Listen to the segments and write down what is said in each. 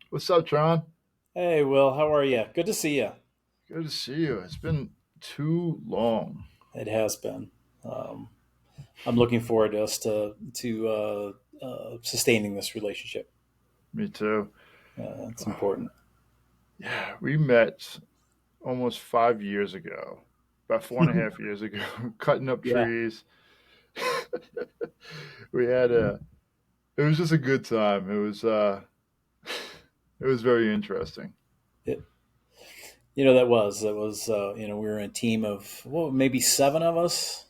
What's up, Tron? Hey, Will, how are you? Good to see you. Good to see you. It's been too long. It has been. Um, I'm looking forward to us to sustaining this relationship. Me too. It's important. Yeah, we met almost 5 years ago, about 4.5 years ago, cutting up Yeah. trees. we had a. It was just a good time. It was very interesting. It, we were in a team of, well, maybe seven of us,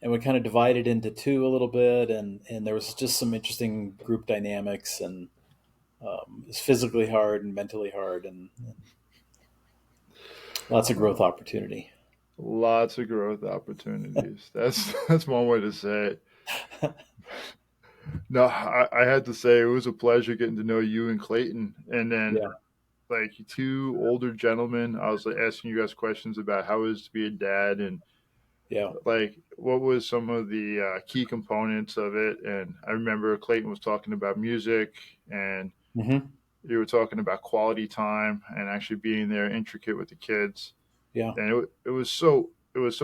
and we kind of divided into two a little bit, and there was just some interesting group dynamics, and it was physically hard and mentally hard, and lots of growth Oh, opportunity. lots of growth opportunities. That's one way to say it. No, I had to say it was a pleasure getting to know you and Clayton, and then Yeah. like two older gentlemen. I was like asking you guys questions about how it is to be a dad and Yeah. like what was some of the key components of it. And I remember Clayton was talking about music, and Hmm. you were talking about quality time and actually being there, intricate with the kids. Yeah. And it was so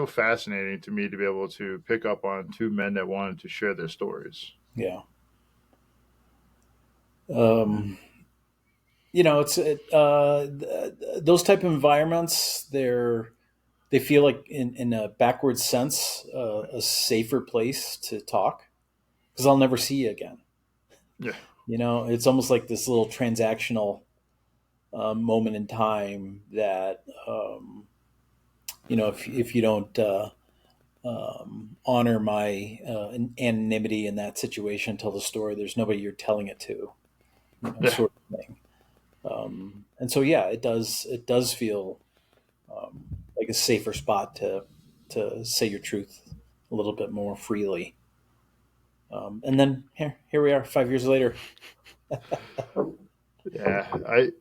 fascinating to me to be able to pick up on two men that wanted to share their stories. Yeah. And Um, those type of environments. They feel like in a backward sense a safer place to talk because I'll never see you again. yeah, It's almost like this little transactional moment in time that if you don't honor my anonymity in that situation, tell the story. There's nobody you're telling it to, yeah. sort of thing. And so yeah, it does feel like a safer spot to say your truth a little bit more freely. And then here we are 5 years later. Yeah, I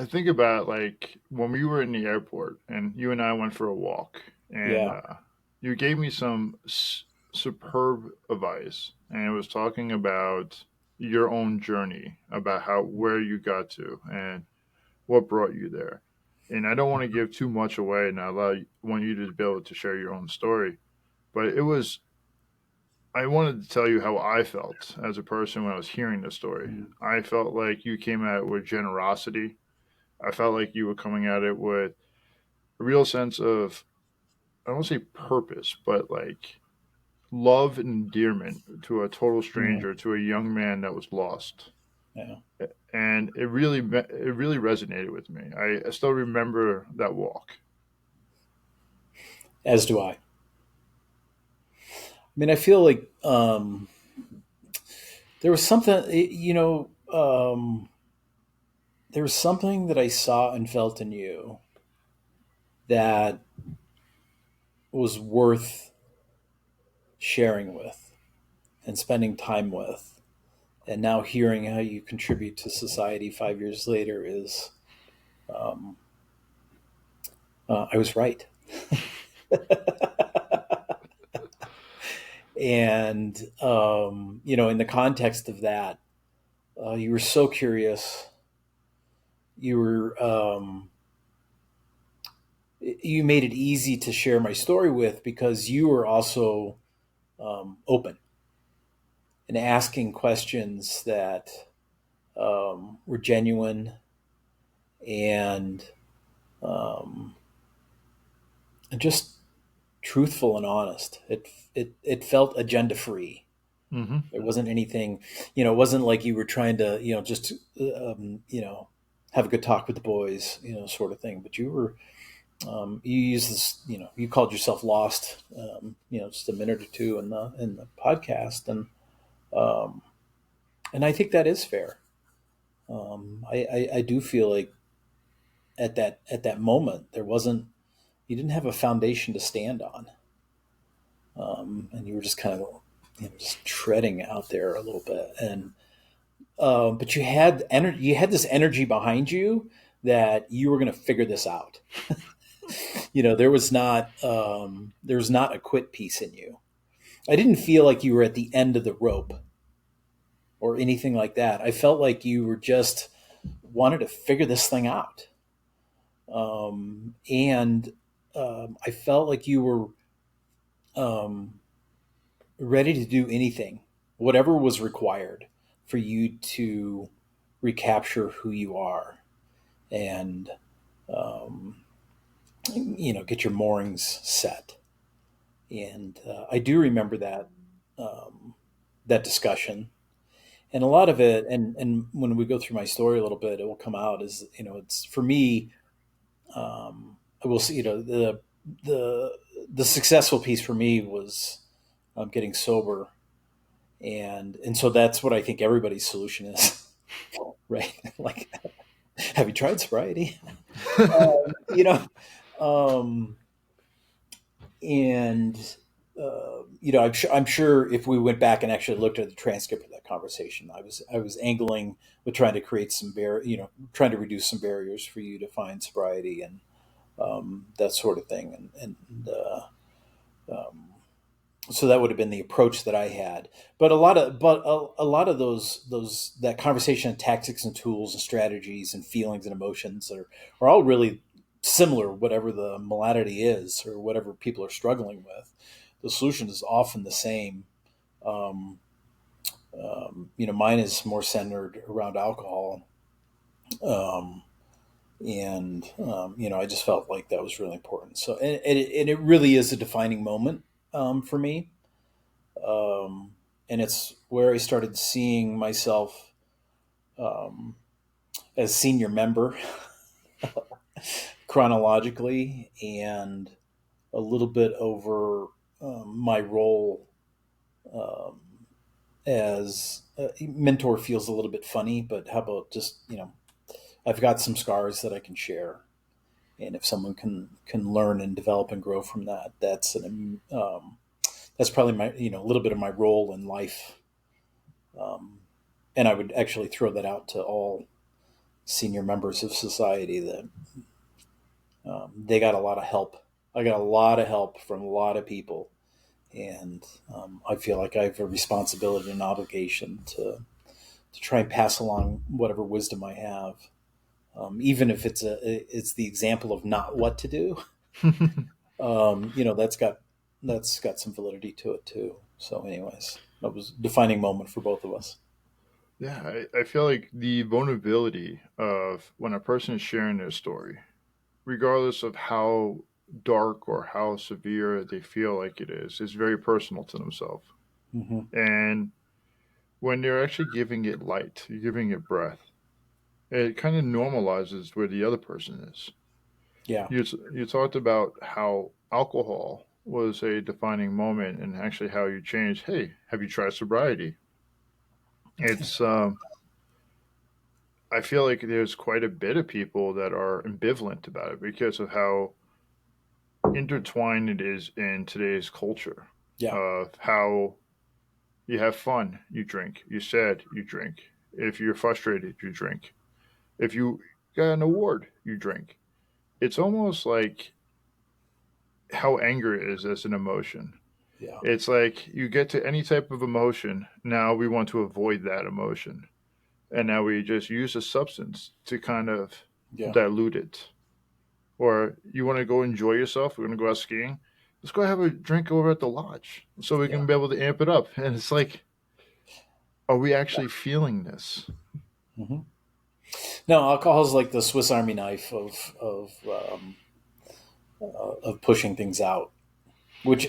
think about like when we were in the airport and you and I went for a walk, and Yeah, you gave me some superb advice, and it was talking about your own journey, about how where you got to and what brought you there. And I don't want to give too much away, and want you to be able to share your own story. But it was I wanted to tell you how I felt as a person when I was hearing the story. I felt like you came at it with generosity. I felt like you were coming at it with a real sense of, I don't want to say purpose, but like love and endearment to a total yeah, stranger, to a young man that was lost. yeah. And it really resonated with me. I still remember that walk. As do I. I mean, I feel like there was something, there was something that I saw and felt in you that was worth sharing with and spending time with. And now hearing how you contribute to society 5 years later is, um, I was right. And, in the context of that, you were so curious. You were, you made it easy to share my story with because you were also open and asking questions that were genuine and um, just truthful and honest. It felt agenda free. Hmm. There wasn't anything, it wasn't like you were trying to, just, have a good talk with the boys, sort of thing. But you used this, you called yourself lost, just a minute or two in the podcast. Um, and I think that is fair. I do feel like at that moment, you didn't have a foundation to stand on. And you were just kind of, just treading out there a little bit. And but you had energy. You had this energy behind you that you were going to figure this out. There was not a quit piece in you. I didn't feel like you were at the end of the rope. or anything like that. I felt like you were just wanted to figure this thing out. And I felt like you were um, ready to do anything, whatever was required for you to recapture who you are and, um, get your moorings set. And I do remember um, that discussion. And a lot of it, and when we go through my story a little bit, it will come out is, it's for me. I will see, the the successful piece for me was getting sober, and so that's what I think everybody's solution is, right? Like, have you tried sobriety? You know, um, and I'm sure if we went back and actually looked at the transcript of that conversation, I was angling with trying to create trying to reduce some barriers for you to find sobriety and that sort of thing, and so that would have been the approach that I had. But a lot of those that conversation and tactics and tools and strategies and feelings and emotions are all really similar, whatever the malady is or whatever people are struggling with. The solution is often the same. Um, Mine is more centered around alcohol, um, and I just felt like that was really important. So, and it really is a defining moment for me, and it's where I started seeing myself um, as senior member chronologically, and a little bit over my role um, as a mentor feels a little bit funny, but how about just I've got some scars that I can share, and if someone can learn and develop and grow from that, that's probably my a little bit of my role in life. Um, and I would actually throw that out to all senior members of society that they got a lot of help. I got a lot of help from a lot of people, and I feel like I have a responsibility and obligation to try and pass along whatever wisdom I have, even if it's the example of not what to do. That's got some validity to it too. So, anyways, that was a defining moment for both of us. Yeah, I feel like the vulnerability of when a person is sharing their story, regardless of how dark or how severe they feel like it is very personal to themselves. Hmm. And when they're actually giving it light, giving it breath, it kind of normalizes where the other person is. Yeah. You talked about how alcohol was a defining moment and actually how you changed. Hey, have you tried sobriety? It's I feel like there's quite a bit of people that are ambivalent about it because of how intertwined it is in today's culture Yeah. of how you have fun, you drink. You sad, you drink. If you're frustrated, you drink. If you got an award, you drink. It's almost like how anger is as an emotion. Yeah. It's like you get to any type of emotion, now we want to avoid that emotion. And now we just use a substance to kind of Yeah. dilute it. Or you want to go enjoy yourself, we're going to go out skiing. Let's go have a drink over at the lodge so we Yeah. can be able to amp it up. And it's like, are we actually feeling this? Hmm. No, alcohol is like the Swiss Army knife of pushing things out, which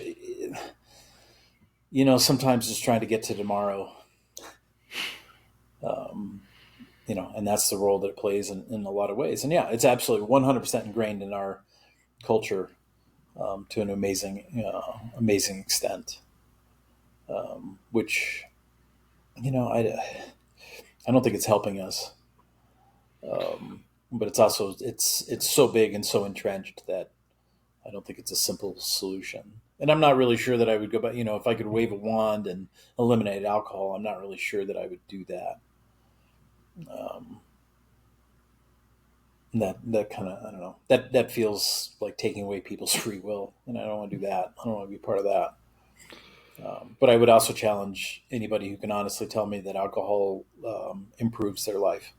sometimes is trying to get to tomorrow. Um, and that's the role that it plays in a lot of ways. And yeah, it's absolutely 100% ingrained in our culture to an amazing extent. Which I don't think it's helping us. But it's so big and so entrenched that I don't think it's a simple solution. And I'm not really sure that I would go back. If I could wave a wand and eliminate alcohol, I'm not really sure that I would do that. Um, that kind of, I don't know, that feels like taking away people's free will, and I don't want to do that. I don't want to be part of that. But I would also challenge anybody who can honestly tell me that alcohol improves their life.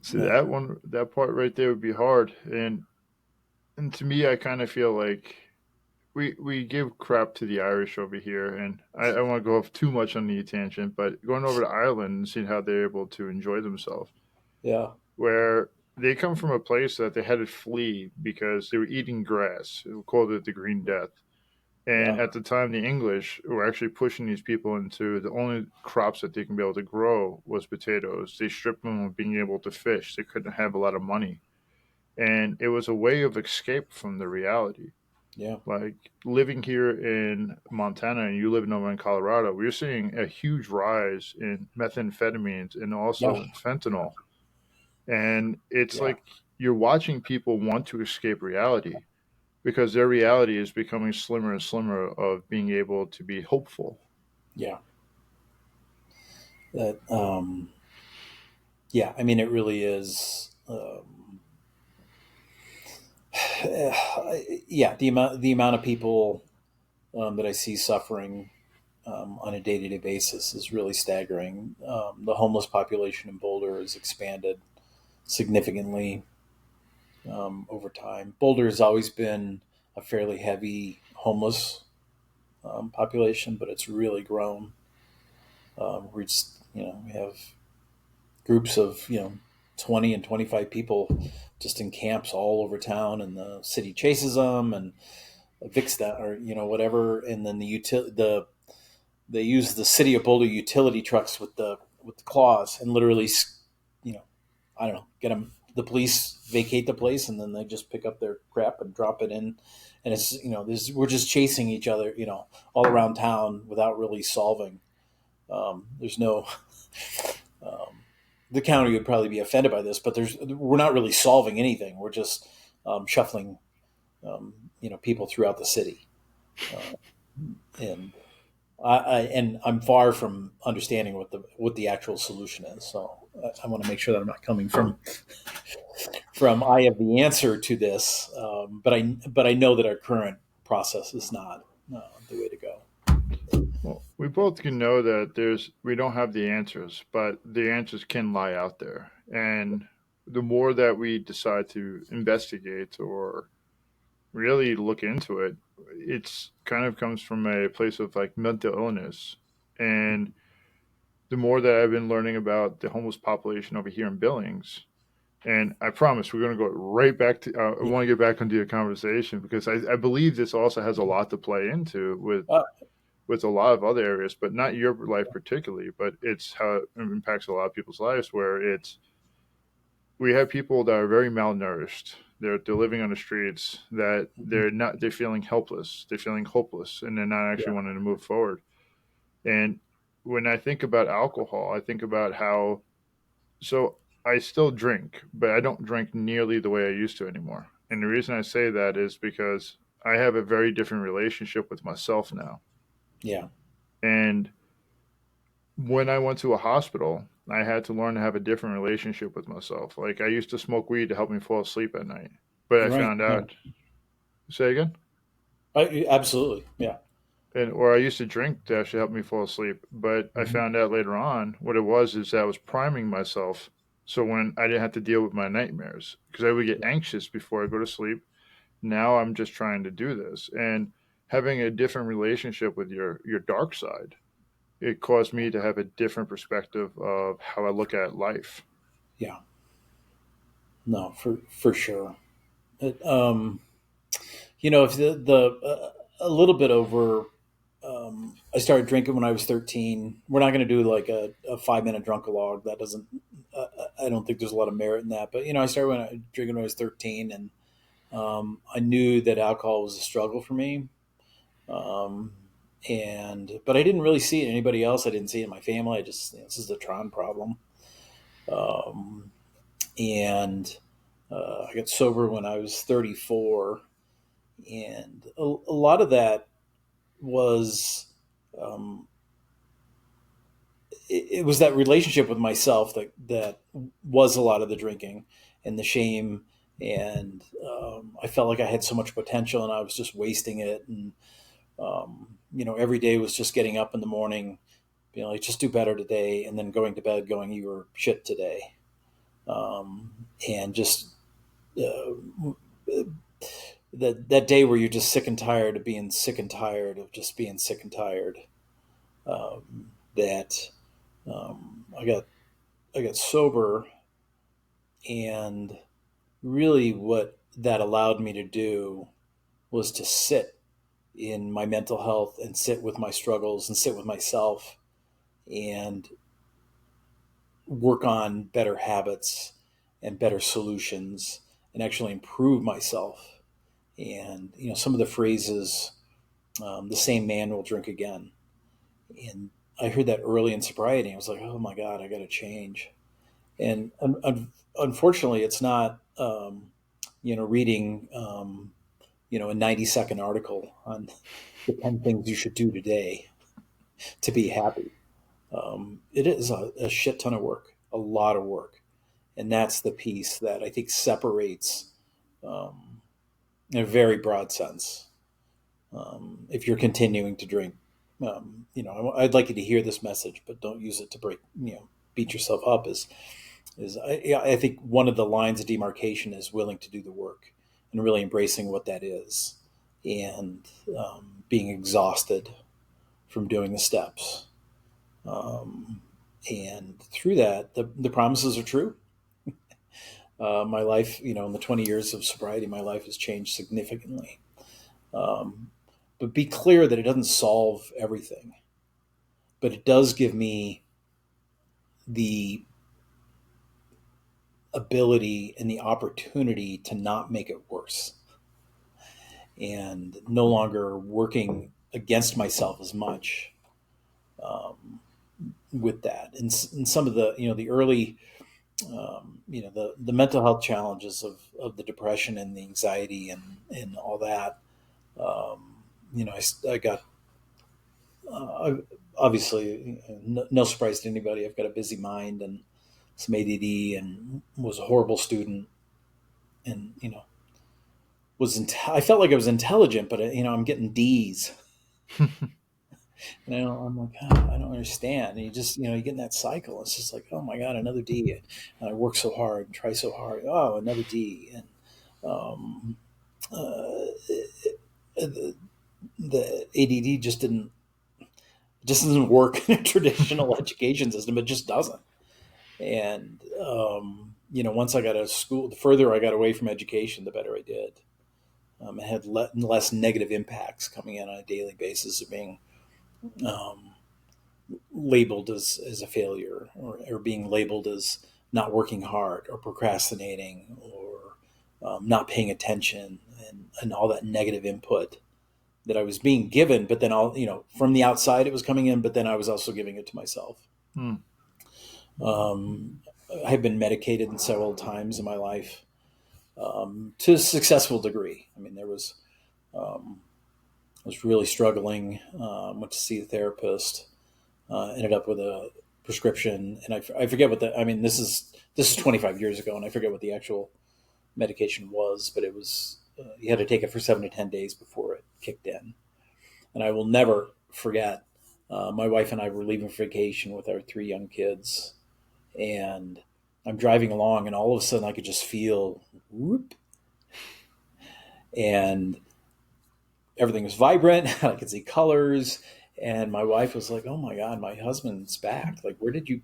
See, that one, that part right there would be hard. And to me, I kind of feel like we give crap to the Irish over here, and I won't go off too much on the tangent, but going over to Ireland and seeing how they're able to enjoy themselves, Yeah, where they come from a place that they had to flee because they were eating grass. We called it the Green Death. And yeah, at the time, the English were actually pushing these people into the only crops that they can be able to grow was potatoes. They stripped them of being able to fish. They couldn't have a lot of money. And it was a way of escape from the reality. yeah, Like living here in Montana and you living over in Colorado, we're seeing a huge rise in methamphetamines and yeah, also fentanyl. And it's yeah, like you're watching people want to escape reality because their reality is becoming slimmer and slimmer of being able to be hopeful. yeah. That, yeah. I mean, it really is. Yeah, the amount of people that I see suffering on a day to day basis is really staggering. The homeless population in Boulder has expanded significantly over time. Boulder has always been a fairly heavy homeless population, but it's really grown. We have groups of 20 and 25 people just in camps all over town, and the city chases them and evicts that or whatever, and then they use the city of Boulder utility trucks with the claws and literally, you know, I don't know, get them. The police vacate the place, and then they just pick up their crap and drop it in. And it's we're just chasing each other, all around town without really solving. There's no. Um, the county would probably be offended by this, but we're not really solving anything. We're just shuffling, people throughout the city, uh, and and I'm far from understanding what the actual solution is. So I want to make sure that I'm not coming from I have the answer to this, but I know that our current process is not the way to go. Well, we both can know that we don't have the answers, but the answers can lie out there. And the more that we decide to investigate or really look into it, it's kind of comes from a place of like mental illness. And the more that I've been learning about the homeless population over here in Billings, and I promise we're going to go right back to. I Yeah. want to get back into your conversation because I believe this also has a lot to play into Uh, with a lot of other areas, but not your life particularly. But it's how it impacts a lot of people's lives. Where it's we have people that are very malnourished. They're living on the streets. That they're feeling helpless. They're feeling hopeless, and they're not actually yeah. wanting to move forward. And when I think about alcohol, I think about how so I still drink, but I don't drink nearly the way I used to anymore. And the reason I say that is because I have a very different relationship with myself now. Yeah. And when I went to a hospital, I had to learn to have a different relationship with myself. Like I used to smoke weed to help me fall asleep at night, but I You're right. found Yeah. out. Say again. Absolutely. Yeah. And or I used to drink to actually help me fall asleep, but I Hmm. found out later on what it was is that I was priming myself so when I didn't have to deal with my nightmares because I would get anxious before I go to sleep. Now I'm just trying to do this and having a different relationship with your dark side. It caused me to have a different perspective of how I look at life. Yeah. No, for sure. It, if the a little bit over. I started drinking when I was 13. We're not going to do like a 5 minute drunk-a-log. That doesn't. I don't think there's a lot of merit in that. But I started drinking when I was 13, and I knew that alcohol was a struggle for me. Um, but I didn't really see it in anybody else. I didn't see it in my family. I just this is the Tron problem. Um, and I got sober when I was 34, and a lot of that was. Um, it was that relationship with myself that was a lot of the drinking and the shame, and I felt like I had so much potential and I was just wasting it, and Every day was just getting up in the morning, like just do better today, and then going to bed going, you were shit today. And just that day where you're just sick and tired of being sick and tired of just being sick and tired. That I got sober, and really what that allowed me to do was to sit in my mental health and sit with my struggles and sit with myself and work on better habits and better solutions and actually improve myself. And some of the phrases, the same man will drink again. And I heard that early in sobriety. I was like, oh my God, I got to change. And unfortunately, it's not, reading, a 90-second article on the 10 things you should do today to be happy. It is a shit ton of work, a lot of work. And that's the piece that I think separates, in a very broad sense, if you're continuing to drink. I'd like you to hear this message, but don't use it to beat yourself up. I think one of the lines of demarcation is willing to do the work and really embracing what that is, and being exhausted from doing the steps. And through that, the promises are true. My life, in the 20 years of sobriety, my life has changed significantly. But be clear that it doesn't solve everything, but it does give me the ability and the opportunity to not make it worse, and no longer working against myself as much, with that. And some of the early, the mental health challenges of the depression and the anxiety and all that. I got, obviously, no surprise to anybody. I've got a busy mind and some ADD, and was a horrible student, and I felt like I was intelligent, but I'm getting D's, and I'm like, oh, I don't understand. And you get in that cycle. It's just like, oh my God, another D. And I work so hard and try so hard. Oh, another D. And um, uh, the ADD just doesn't work in a traditional education system. It just doesn't. And once I got out of school, the further I got away from education, the better I did. It had less negative impacts coming in on a daily basis of being um, labeled as a failure, or being labeled as not working hard or procrastinating, or not paying attention, and all that negative input that I was being given. But then from the outside it was coming in, but then I was also giving it to myself. Hmm. I've been medicated several times in my life, to a successful degree. I mean, I was really struggling. Went to see a therapist. Ended up with a prescription, and I forget what I mean, this is 25 years ago, and I forget what the actual medication was, but it was, you had to take it for 7 to 10 days before it kicked in. And I will never forget. My wife and I were leaving for vacation with our 3 young kids, and I'm driving along, and all of a sudden I could just feel whoop, and everything was vibrant. I could see colors, and my wife was like, "Oh my God, my husband's back! Like, where did you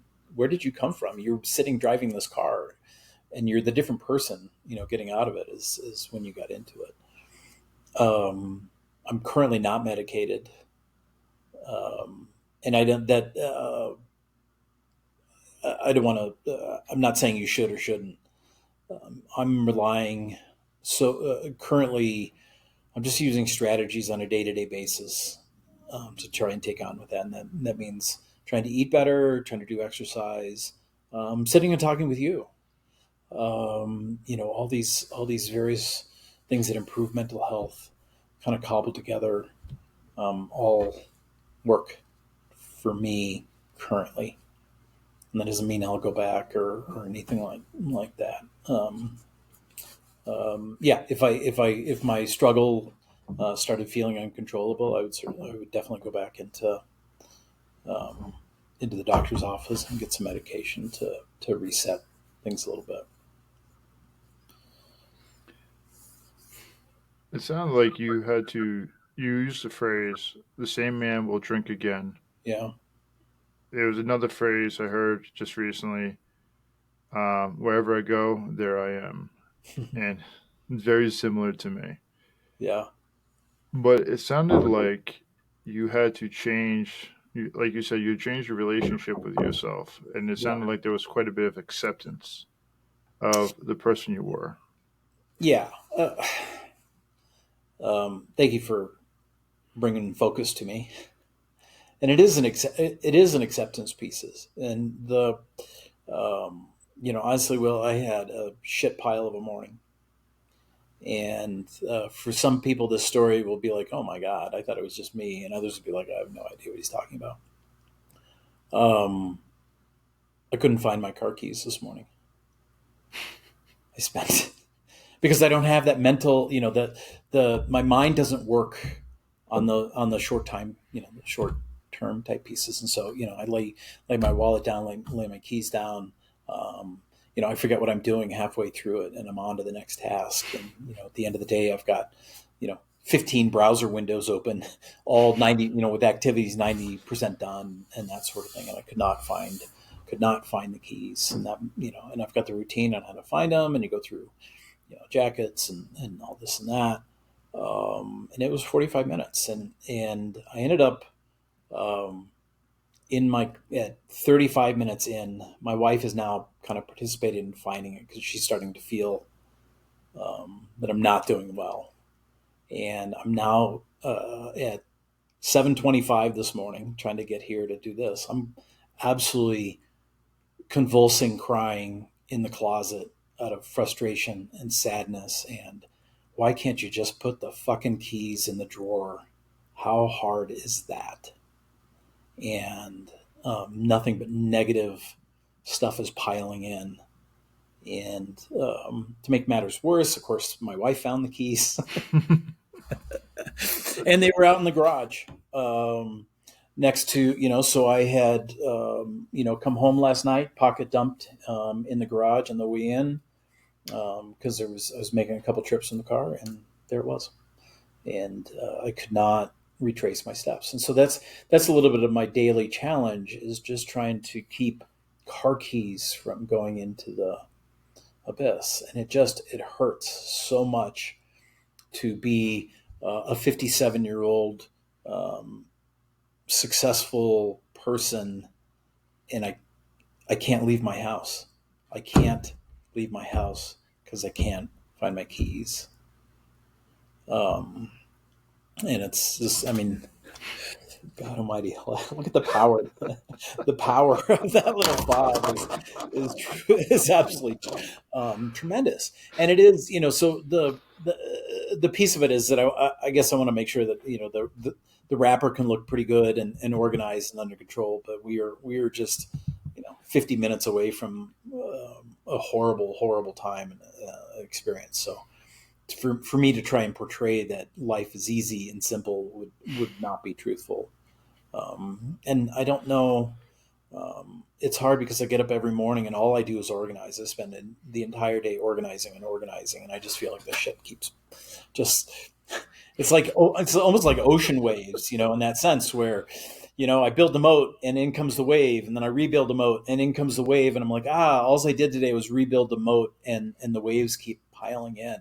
come from? You're sitting driving this car, and you're the different person. Getting out of it is when you got into it." I'm currently not medicated, and I don't that I don't want to. I'm not saying you should or shouldn't. I'm relying. So currently, I'm just using strategies on a day-to-day basis, to try and take on with that. And that means trying to eat better, trying to do exercise, sitting and talking with you. All these various things that improve mental health, kind of cobbled together, all work for me currently. And that doesn't mean I'll go back or anything like that. Yeah, if my struggle started feeling uncontrollable, I would definitely go back um, into the doctor's office and get some medication to reset things a little bit. It sounded like you had to. You used the phrase "the same man will drink again." Yeah. There was another phrase I heard just recently. Wherever I go, there I am, and it's very similar to me. Yeah. But it sounded like you had to change. Like you said, you changed your relationship with yourself, and it Yeah. sounded like there was quite a bit of acceptance of the person you were. Yeah. Thank you for bringing focus to me. And it is an acceptance pieces. And honestly, Will, I had a shit pile of a morning. And for some people, this story will be like, oh my God, I thought it was just me. And others will be like, I have no idea what he's talking about. Um, I couldn't find my car keys this morning. I spent because I don't have that mental, the my mind doesn't work on the short time, the short term type pieces, and so I lay my wallet down, lay my keys down. Um, I forget what I'm doing halfway through it, and I'm on to the next task. And at the end of the day, I've got 15 browser windows open, all 90, with activities 90% done, and that sort of thing. And I could not find the keys, and that and I've got the routine on how to find them, and you go through jackets and all this and that. And it was 45 minutes, and I ended up um, in my at 35 minutes in. My wife is now kind of participated in finding it because she's starting to feel that I'm not doing well, and I'm now at 7:25 this morning trying to get here to do this. I'm absolutely convulsing, crying in the closet out of frustration and sadness. And why can't you just put the fucking keys in the drawer? How hard is that? And nothing but negative stuff is piling in. And to make matters worse, of course, my wife found the keys and they were out in the garage. Next to so I had come home last night, pocket dumped in the garage on the way in, because I was making a couple trips in the car, and there it was. And I could not retrace my steps. And so that's a little bit of my daily challenge, is just trying to keep car keys from going into the abyss. And it hurts so much to be a 57-year-old um, successful person, and I can't leave my house. I can't leave my house because I can't find my keys. Um, and it's just, I mean, God Almighty, look at the power. The power of that little fob is absolutely tremendous. And it is, so the piece of it is that I guess I want to make sure that the wrapper can look pretty good and organized and under control, but we are just 50 minutes away from a horrible time and experience. So for me to try and portray that life is easy and simple would not be truthful. And I don't know. It's hard because I get up every morning and all I do is organize. I spend the entire day organizing and organizing, and I just feel like the shit keeps just. It's like it's almost like ocean waves, in that sense where, I build the moat and in comes the wave, and then I rebuild the moat and in comes the wave, and I'm like, all I did today was rebuild the moat, and the waves keep piling in.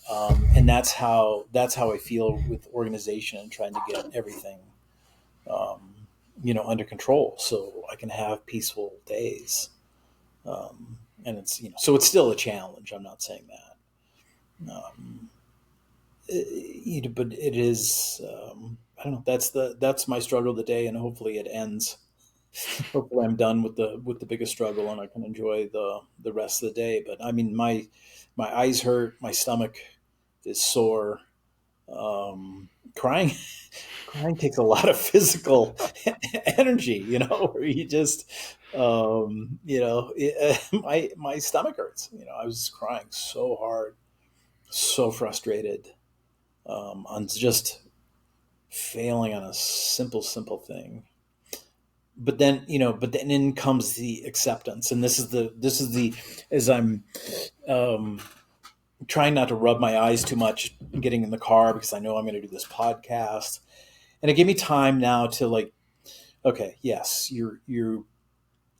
And that's how I feel with organization and trying to get everything under control so I can have peaceful days. And it's, so it's still a challenge. I'm not saying that. Um, but it is, I don't know. That's my struggle of the day, and hopefully it ends. Hopefully I'm done with the biggest struggle and I can enjoy the rest of the day. But I mean, my eyes hurt, my stomach is sore. Crying crying takes a lot of physical energy, where you just, my stomach hurts. I was crying so hard, so frustrated. on just failing on a simple thing. But then, but then in comes the acceptance, and this is the as I'm um, trying not to rub my eyes too much getting in the car because I know I'm going to do this podcast, and it gave me time now to like, okay, yes, your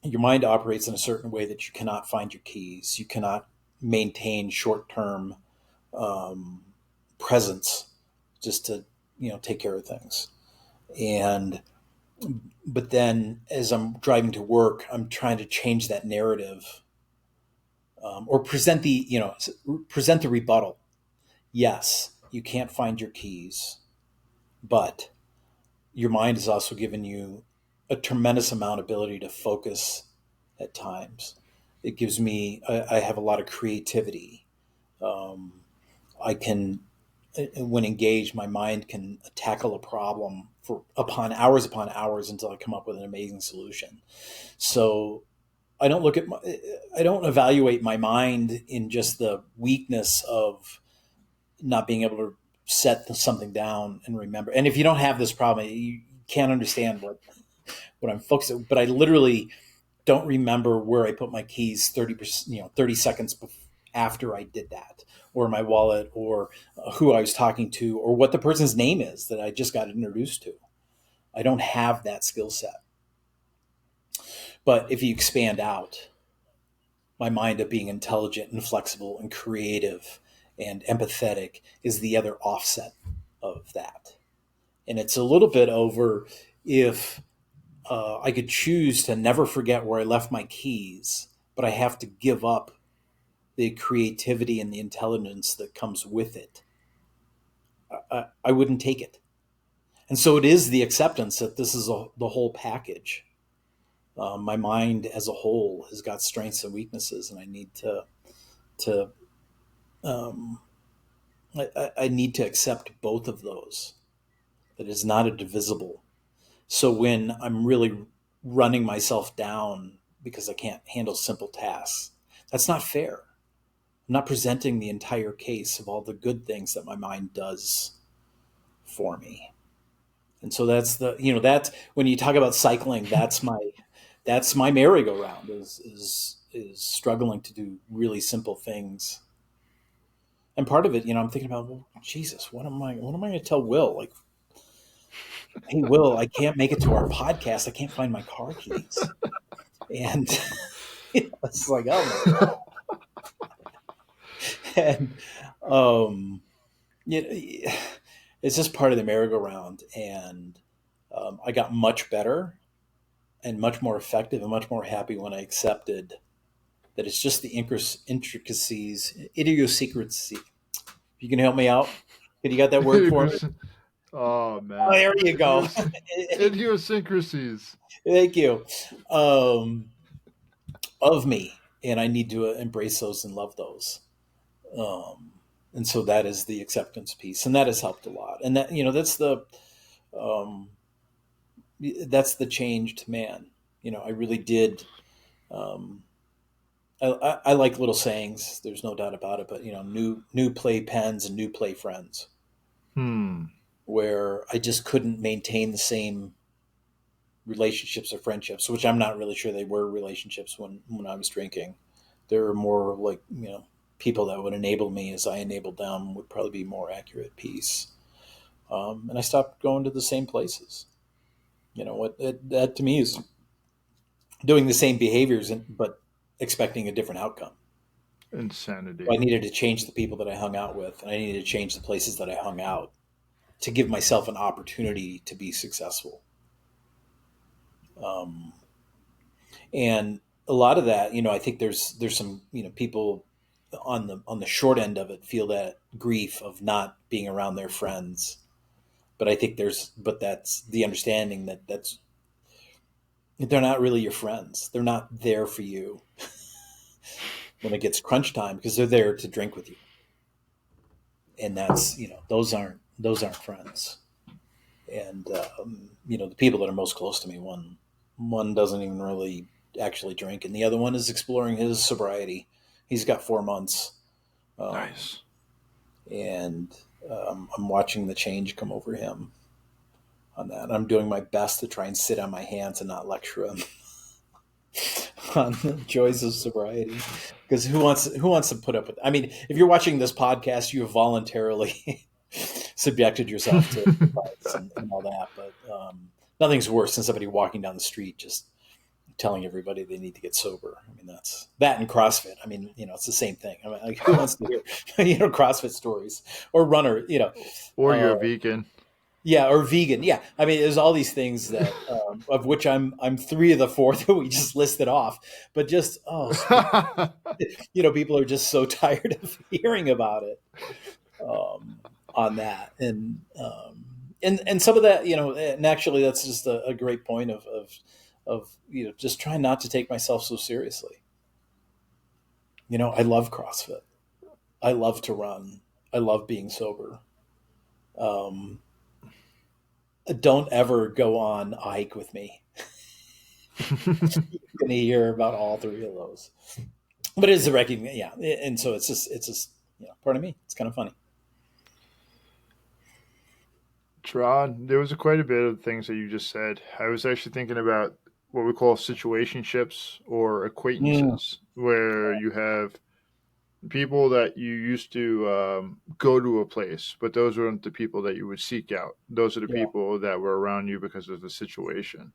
mind operates in a certain way that you cannot find your keys, you cannot maintain short term um, presence just to take care of things. And but then as I'm driving to work, I'm trying to change that narrative, or present the rebuttal. Yes, you can't find your keys, but your mind has also given you a tremendous amount of ability to focus at times. It gives me, I have a lot of creativity. Um, I can, when engaged, my mind can tackle a problem for upon hours until I come up with an amazing solution. So I don't look at my, I don't evaluate my mind in just the weakness of not being able to set something down and remember. And if you don't have this problem, you can't understand what I'm focused on. But I literally don't remember where I put my keys 30%, 30 seconds after I did that, or my wallet, or who I was talking to, or what the person's name is that I just got introduced to. I don't have that skill set. But if you expand out, my mind of being intelligent and flexible and creative and empathetic is the other offset of that. And it's a little bit over if I could choose to never forget where I left my keys, but I have to give up the creativity and the intelligence that comes with it. I wouldn't take it. And so it is the acceptance that this is the whole package. My mind as a whole has got strengths and weaknesses, and I need to um, I need to accept both of those. That is not a divisible. So when I'm really running myself down because I can't handle simple tasks, that's not fair. I'm not presenting the entire case of all the good things that my mind does for me. And so that's that's when you talk about cycling, that's my merry-go-round is struggling to do really simple things. And part of it, I'm thinking about, well, Jesus, what am I going to tell Will? Like, hey, Will, I can't make it to our podcast. I can't find my car keys. And it's like, oh my God. And um, it's just part of the merry-go-round. And I got much better and much more effective and much more happy when I accepted that it's just the intricacies, idiosyncrasy. You can help me out. You got that word for me? Oh Oh, man, there you go. idiosyncrasies. Thank you. Um, of me, and I need to embrace those and love those. Um, and so that is the acceptance piece, and that has helped a lot. And that um, that's the changed man. I really did. Um, I like little sayings. There's no doubt about it. But new play pens and new play friends, Hmm. where I just couldn't maintain the same relationships or friendships, which I'm not really sure they were relationships when I was drinking. They were more like people that would enable me as I enabled them would probably be more accurate piece. And I stopped going to the same places. What that to me is doing the same behaviors, but expecting a different outcome. So I Insanity. needed to change the people that I hung out with, and I needed to change the places that I hung out to give myself an opportunity to be successful. Um, and a lot of that, I think there's some people on the short end of it feel that grief of not being around their friends. But I think that's the understanding that's they're not really your friends. They're not there for you when it gets crunch time because they're there to drink with you, and that's those aren't friends. And the people that are most close to me, one doesn't even really actually drink, and the other one is exploring his sobriety. He's got 4 months, um, Nice. and I'm watching the change come over him on that. I'm doing my best to try and sit on my hands and not lecture him on the joys of sobriety. Because who wants to put up with? I mean, if you're watching this podcast, you have voluntarily subjected yourself to advice and all that. But nothing's worse than somebody walking down the street just telling everybody they need to get sober. I mean, that's that and CrossFit. I mean, it's the same thing. I mean, like, who wants to hear CrossFit stories or runner? Or Uh, you're a vegan. yeah, or vegan. Yeah, I mean, there's all these things that of which I'm three of the four that we just listed off. But just people are just so tired of hearing about it um, on that, and some of that, and actually that's just a great point of just trying not to take myself so seriously. I love CrossFit. I love to run. I love being sober. Um, don't ever go on a hike with me. You're going to hear about all three of those. But it is a recognition, yeah. And so it's just part of me. It's kind of funny. Tron, there was quite a bit of things that you just said. I was actually thinking about what we call situationships or Mm, acquaintances, where you have people that you used to go to a place, but those weren't the people that you would seek out. Those are the yeah, people that were around you because of the situation.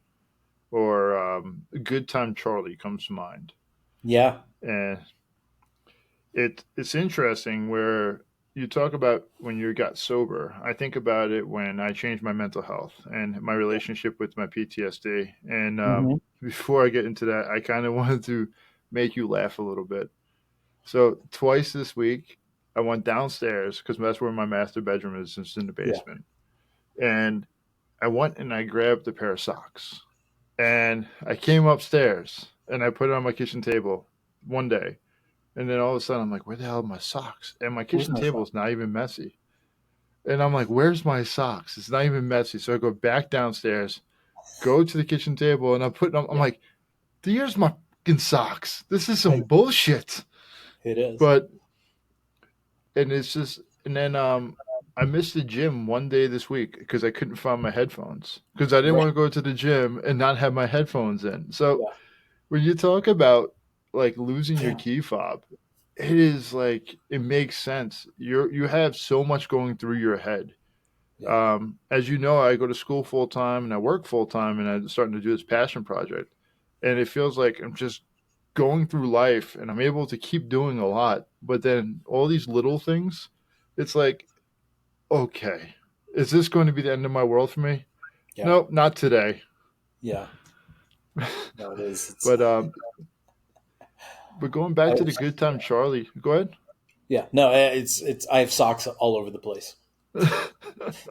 Or Good Time Charlie comes to mind. yeah, And it's interesting where you talk about when you got sober. I think about it when I changed my mental health and my yeah. relationship with my PTSD. And Hmm. before I get into that, I kind of wanted to make you laugh a little bit. So twice this week, I went downstairs because that's where my master bedroom is. It's in the Yeah. basement, and I went and I grabbed a pair of socks, and I came upstairs and I put it on my kitchen table one day, and then all of a sudden I'm like, where the hell are my socks? And my Where's kitchen my table son? is not even messy. And I'm like, where's my socks? It's not even messy. So I go back downstairs, go to the kitchen table, and I'm Yeah, like, here's my fucking socks. This is some I, bullshit. it is. But and it's just and then I missed the gym one day this week because I couldn't find my headphones because I didn't Right. want to go to the gym and not have my headphones in. So Yeah. when you talk about like losing your Yeah. key fob, it is like it makes sense. You have so much going through your head. Yeah. As you know, I go to school full time and I work full time, and I'm starting to do this passion project, and it feels like I'm just going through life and I'm able to keep doing a lot, but then all these little things, it's like, okay, is this going to be the end of my world for me? Yeah. Nope, not today. Yeah. No, it is. It's. but um, but going back to the I, good time, Charlie, go ahead. yeah. No, it's. I have socks all over the place.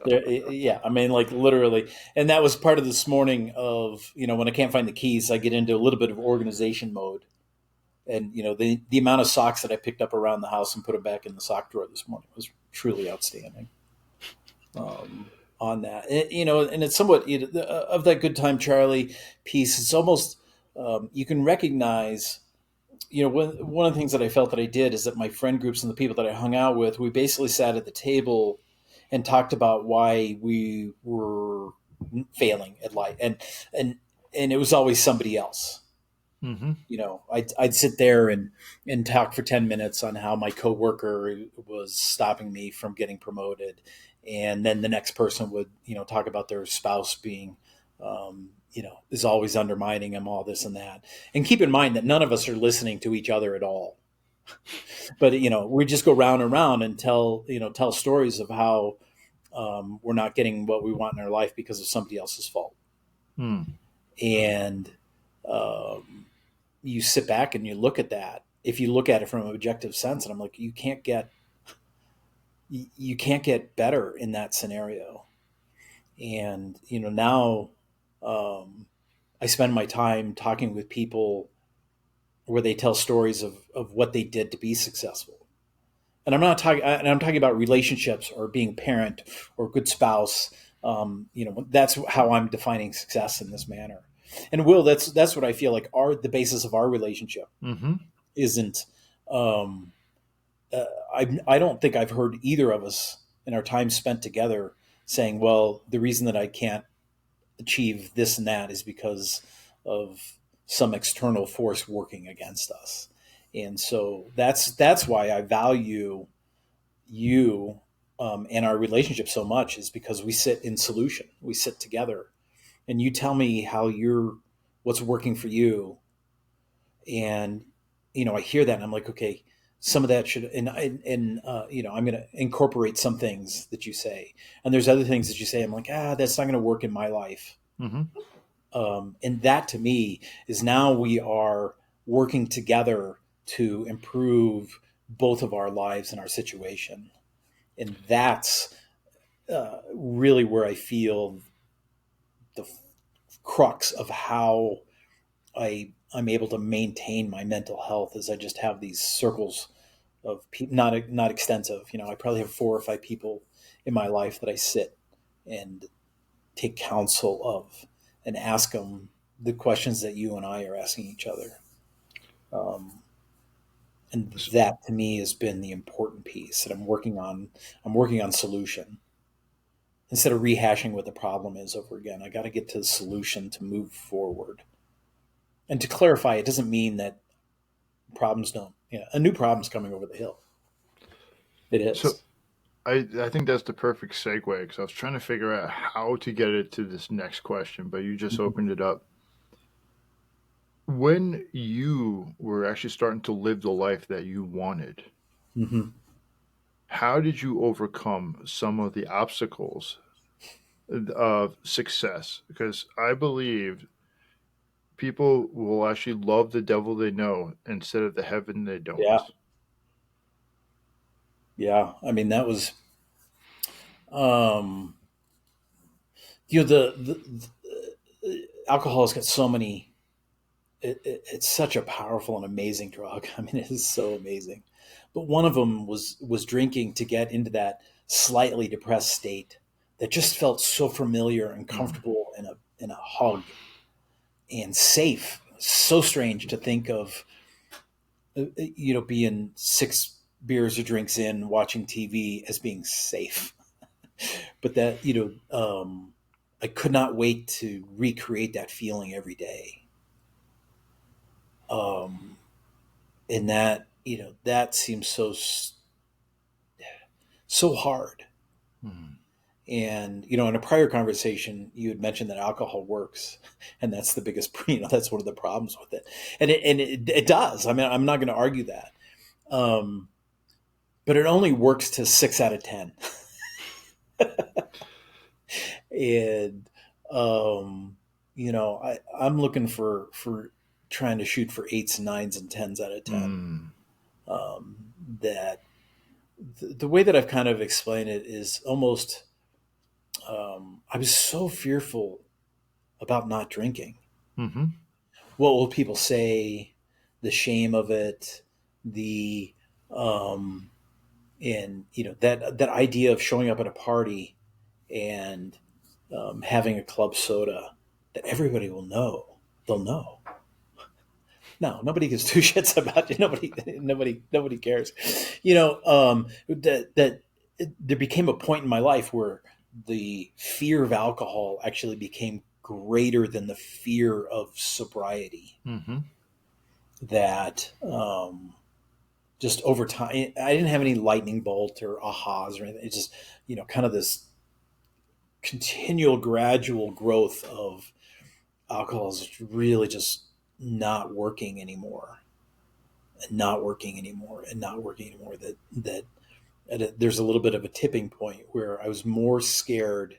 Yeah, I mean, like literally, and that was part of this morning of when I can't find the keys, I get into a little bit of organization mode, and the amount of socks that I picked up around the house and put them back in the sock drawer this morning was truly outstanding. On that, and it's somewhat of that good time Charlie piece. It's almost you can recognize. One of the things that I felt that I did is that my friend groups and the people that I hung out with, we basically sat at the table and talked about why we were failing at life, and it was always somebody else. Mm-hmm. I'd sit there and talk for 10 minutes on how my coworker was stopping me from getting promoted. And then the next person would, talk about their spouse being, is always undermining them, all this and that. And keep in mind that none of us are listening to each other at all. But, we just go round and round and tell stories of how we're not getting what we want in our life because of somebody else's fault. Mm. And, you sit back and you look at that. If you look at it from an objective sense, and I'm like, you can't get better in that scenario. And now I spend my time talking with people where they tell stories of what they did to be successful. And I'm talking about relationships or being a parent or a good spouse. That's how I'm defining success in this manner. And Will, that's what I feel like the basis of our relationship Mm-hmm. isn't. Um, I don't think I've heard either of us and our time spent together saying, well, the reason that I can't achieve this and that is because of some external force working against us. And so that's why I value you and our relationship so much, is because we sit in solution. We sit together, and you tell me how you're what's working for you, and I hear that, and I'm like, okay, some of that should, I'm going to incorporate some things that you say, and there's other things that you say, I'm like, that's not going to work in my life. Mm-hmm. And that to me is, now we are working together to improve both of our lives and our situation. And that's really where I feel the crux of how I'm able to maintain my mental health, is I just have these circles of people, not extensive. I probably have 4 or 5 people in my life that I sit and take counsel of, and ask them the questions that you and I are asking each other. Um, and that to me has been the important piece that I'm working on. I'm working on solution instead of rehashing what the problem is over again. I got to get to the solution to move forward. And to clarify, it doesn't mean that problems don't, a new problem's coming over the hill. It So is. I think that's the perfect segue, because I was trying to figure out how to get it to this next question, but you just Mhm. opened it up. When you were actually starting to live the life that you wanted, Mhm. how did you overcome some of the obstacles of success? Because I believe people will actually love the devil they know instead of the heaven they Yeah. don't. Yeah. I mean, that was, um, the alcohol has got so many, it's such a powerful and amazing drug. I mean, it is so amazing. But one of them was drinking to get into that slightly depressed state that just felt so familiar and Mm. comfortable in a hug and safe. So strange to think of, being 6 beers or drinks in, watching TV as being safe. But that, I could not wait to recreate that feeling every day. Um, and that seems so hard. Mm. And in a prior conversation, you had mentioned that alcohol works, and that's the biggest. That's one of the problems with it, and it does. I mean, I'm not going to argue that, um, but it only works to 6 out of 10, and I'm looking for trying to shoot for eights, nines, and tens out of 10. Mm. That the way that I've kind of explained it is almost, I was so fearful about not drinking. Mm-hmm. What will people say? The shame of it, the um, and that idea of showing up at a party and having a club soda that everybody will know. They'll know. No, nobody gives two shits about you. Nobody cares. There became a point in my life where the fear of alcohol actually became greater than the fear of sobriety. Mm-hmm. That just over time, I didn't have any lightning bolt or ahas or anything. It's just kind of this continual, gradual growth of alcohol is really just not working anymore, and not working anymore, and not working anymore. There's a little bit of a tipping point where I was more scared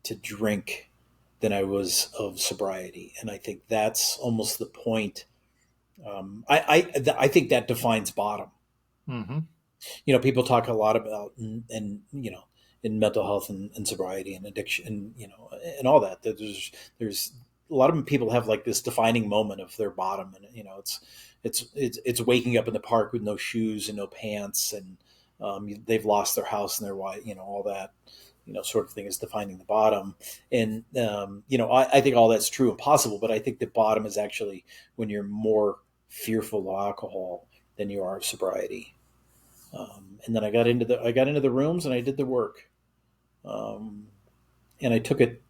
to drink than I was of sobriety, and I think that's almost the point. I think that defines bottom. Mm-hmm. People talk a lot about, and in mental health and sobriety and addiction, and all that. There's a lot of people have like this defining moment of their bottom, and it's waking up in the park with no shoes and no pants, and they've lost their house and their wife, all that, sort of thing is defining the bottom. And I think all that's true and possible, but I think the bottom is actually when you're more fearful of alcohol than you are of sobriety. And then I got into the rooms and I did the work, um, and I took it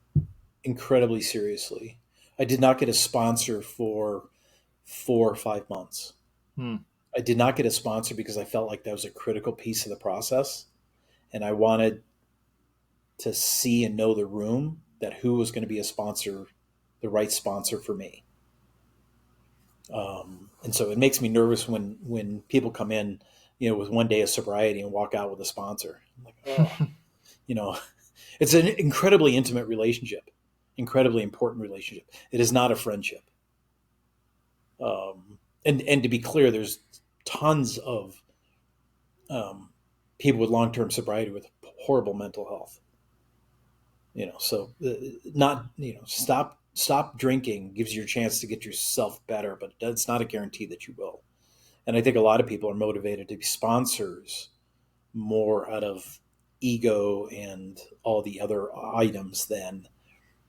incredibly seriously. I did not get a sponsor for 4 or 5 months. Hmm. I did not get a sponsor because I felt like that was a critical piece of the process, and I wanted to see and know the room that who was going to be a sponsor, the right sponsor for me. And so it makes me nervous when people come in, with one day of sobriety and walk out with a sponsor. I'm like, oh, you know, it's an incredibly intimate relationship, incredibly important relationship. It is not a friendship. And to be clear, there's tons of people with long term sobriety with horrible mental health. So not stop drinking gives you a chance to get yourself better, but it's not a guarantee that you will. And I think a lot of people are motivated to be sponsors more out of ego and all the other items than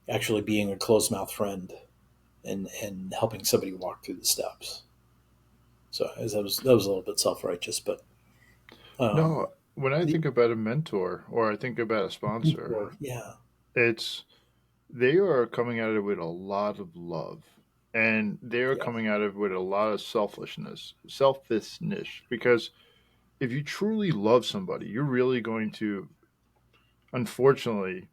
actually being a closed mouth friend and helping somebody walk through the steps. So that was a little bit self righteous, but um, No, when I the think about a mentor or I think about a sponsor, or yeah, it's they are coming at it with a lot of love, and they are yeah, coming at it with a lot of selfishness. Because if you truly love somebody, you're really going to, unfortunately,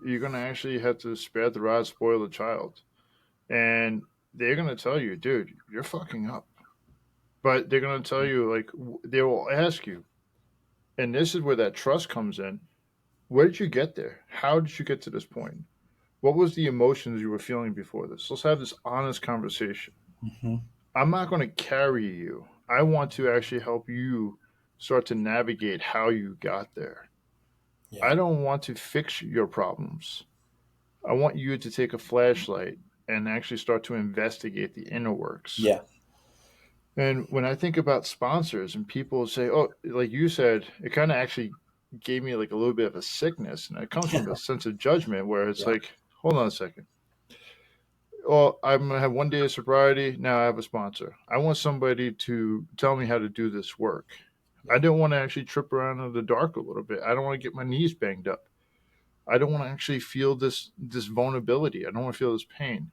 you're going to actually have to spare the rod, spoil the child, and they're going to tell you, dude, you're fucking up. But they're going to tell you, like, they will ask you, and this is where that trust comes in. Where did you get there? How did you get to this point? What was the emotions you were feeling before this? Let's have this honest conversation. hmm I'm not going to carry you. I want to actually help you start to navigate how you got there. yeah, I don't want to fix your problems. I want you to take a flashlight and actually start to investigate the inner works. yeah, And when I think about sponsors and people say, oh, like you said, it kind of actually gave me like a little bit of a sickness. And it comes from a sense of judgment where it's yeah, like, hold on a second. Well, I'm going to have one day of sobriety. Now I have a sponsor. I want somebody to tell me how to do this work. I yeah, don't want to actually trip around in the dark a little bit. I don't want to get my knees banged up. I don't want to actually feel this vulnerability. I don't want to feel this pain.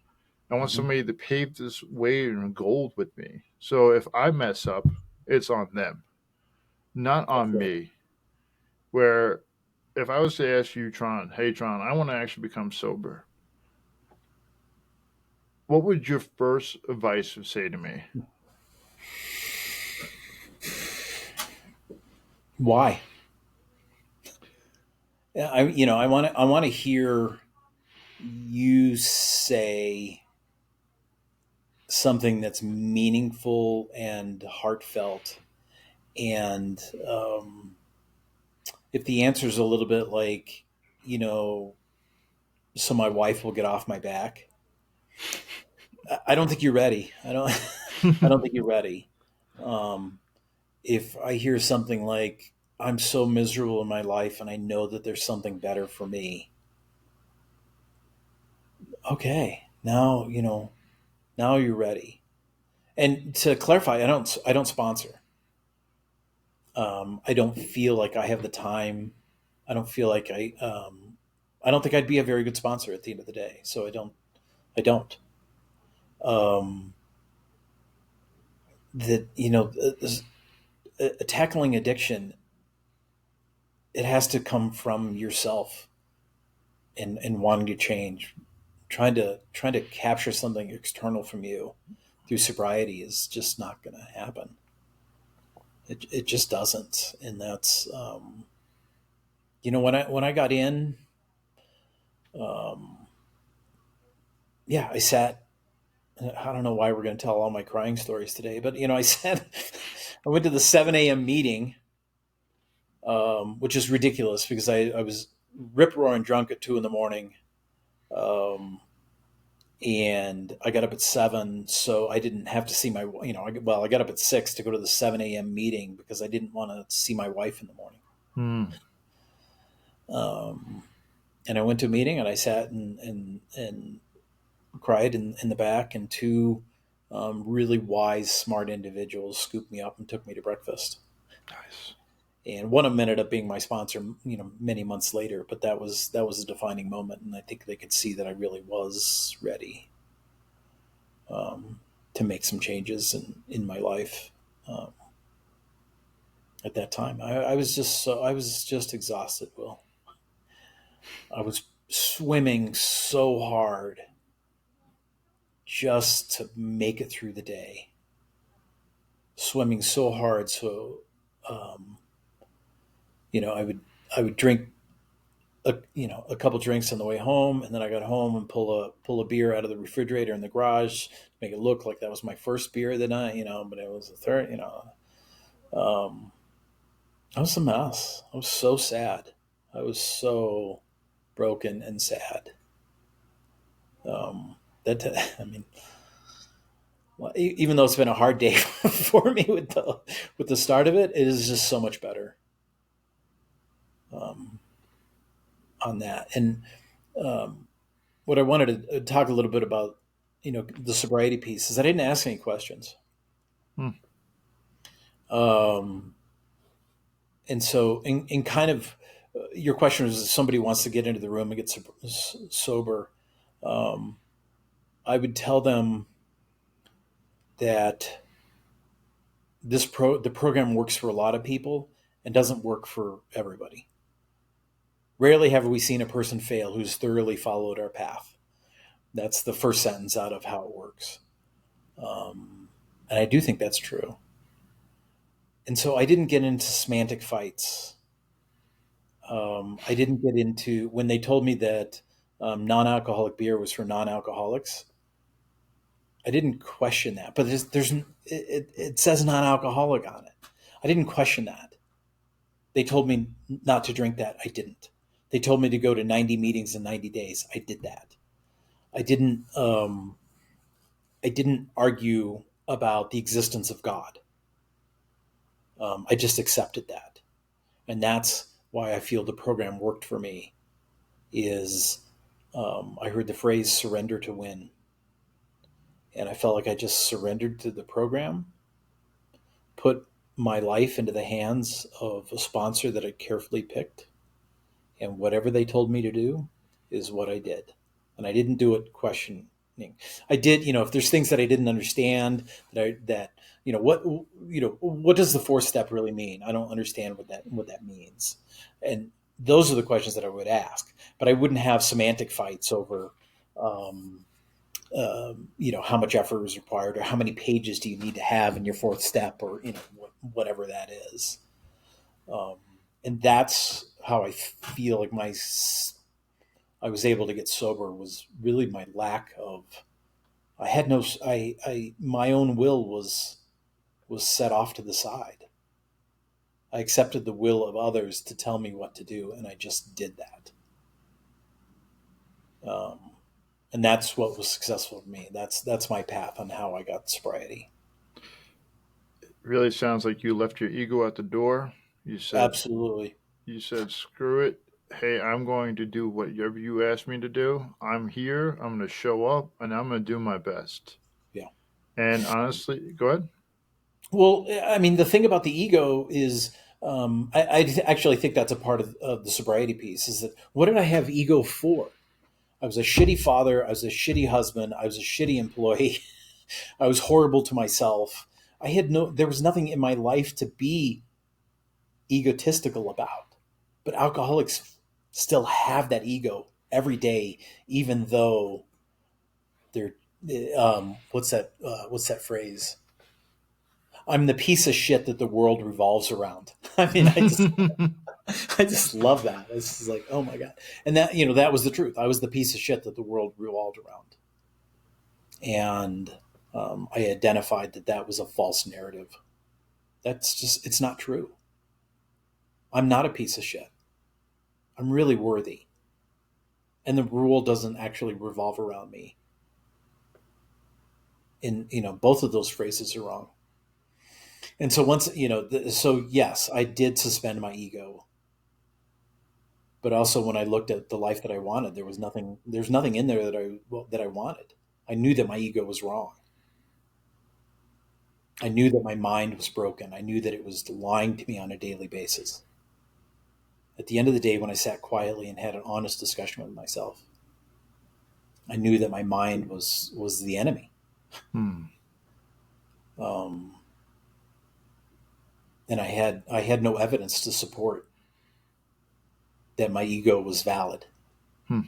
I want hmm somebody to pave this way in gold with me. So if I mess up, it's on them, not that's on right. me. Where if I was to ask you, Tron, hey Tron, I want to actually become sober, what would your first advice say to me? Why? Yeah, I want to hear you say something that's meaningful and heartfelt. And if the answer is a little bit like, you know, so my wife will get off my back, I don't think you're ready. I don't. I don't think you're ready. Um, if I hear something like, I'm so miserable in my life and I know that there's something better for me, okay, now you're ready. And to clarify, I don't sponsor. I don't feel like I have the time. I don't feel like I don't think I'd be a very good sponsor at the end of the day. So I don't. Um, that tackling addiction, it has to come from yourself and wanting to change. Trying to capture something external from you through sobriety is just not going to happen. It just doesn't, and that's when I got in, um, yeah, I sat. I don't know why we're going to tell all my crying stories today, but I sat. I went to the 7 a.m. meeting, which is ridiculous because I was rip roaring drunk at 2 in the morning. Um, and I got up at 7, so I didn't have to see my. I got up at 6 to go to the 7 a.m. meeting because I didn't want to see my wife in the morning. Hmm. Um, and I went to a meeting and I sat and cried in the back, and two really wise, smart individuals scooped me up and took me to breakfast. Nice. And one of them ended up being my sponsor, many months later. But that was a defining moment, and I think they could see that I really was ready to make some changes in my life. Um, at that time, I was just exhausted. Will, I was swimming so hard just to make it through the day, swimming so hard. So, um, I would drink a couple drinks on the way home, and then I got home and pull a beer out of the refrigerator in the garage, make it look like that was my first beer of the night, but it was the third. Um, I was a mess. I was so sad. I was so broken and sad. Um, that I mean, well, even though it's been a hard day for me with the start of it, it is just so much better um, on that. And um, what I wanted to talk a little bit about, the sobriety piece is I didn't ask any questions. Hmm. Um, and so, in kind of your question was if somebody wants to get into the room and get sober, um, I would tell them that the program works for a lot of people and doesn't work for everybody. Rarely have we seen a person fail who's thoroughly followed our path. That's the first sentence out of how it works. And I do think that's true. And so I didn't get into semantic fights. I didn't get into when they told me that non-alcoholic beer was for non-alcoholics. I didn't question that, but it says non-alcoholic on it. I didn't question that. They told me not to drink that. I didn't. They told me to go to 90 meetings in 90 days. I did that. I didn't. I didn't argue about the existence of God. I just accepted that, and that's why I feel the program worked for me. Is I heard the phrase "surrender to win," and I felt like I just surrendered to the program, put my life into the hands of a sponsor that I carefully picked, and whatever they told me to do is what I did. And I didn't do it questioning. I did, if there's things that I didn't understand what does the fourth step really mean? I don't understand what that means. And those are the questions that I would ask, but I wouldn't have semantic fights over um, how much effort is required or how many pages do you need to have in your fourth step or whatever that is. Um, and that's how I feel like I was able to get sober was really my lack of. I had no. My own will was set off to the side. I accepted the will of others to tell me what to do, and I just did that. Um, and that's what was successful for me. That's my path on how I got sobriety. Really sounds like you left your ego at the door. You said Absolutely, you said screw it. Hey, I'm going to do whatever you ask me to do. I'm here. I'm going to show up and I'm going to do my best. yeah. And honestly, go ahead. Well, I mean, the thing about the ego is, I actually think that's a part of the sobriety piece. Is that what did I have ego for? I was a shitty father. I was a shitty husband. I was a shitty employee. I was horrible to myself. There was nothing in my life to be egotistical about. But alcoholics still have that ego every day, even though they're, what's that phrase? I'm the piece of shit that the world revolves around. I mean, I just love that. It's just like, oh my God. And that was the truth. I was the piece of shit that the world revolved around. And I identified that was a false narrative. It's not true. I'm not a piece of shit. I'm really worthy. And the world doesn't actually revolve around me. And, both of those phrases are wrong. And so so yes, I did suspend my ego. But also when I looked at the life that I wanted, there's nothing in there that I wanted. I knew that my ego was wrong. I knew that my mind was broken. I knew that it was lying to me on a daily basis. At the end of the day, when I sat quietly and had an honest discussion with myself, I knew that my mind was the enemy. Hmm. Um, and I had no evidence to support that my ego was valid. Hmm.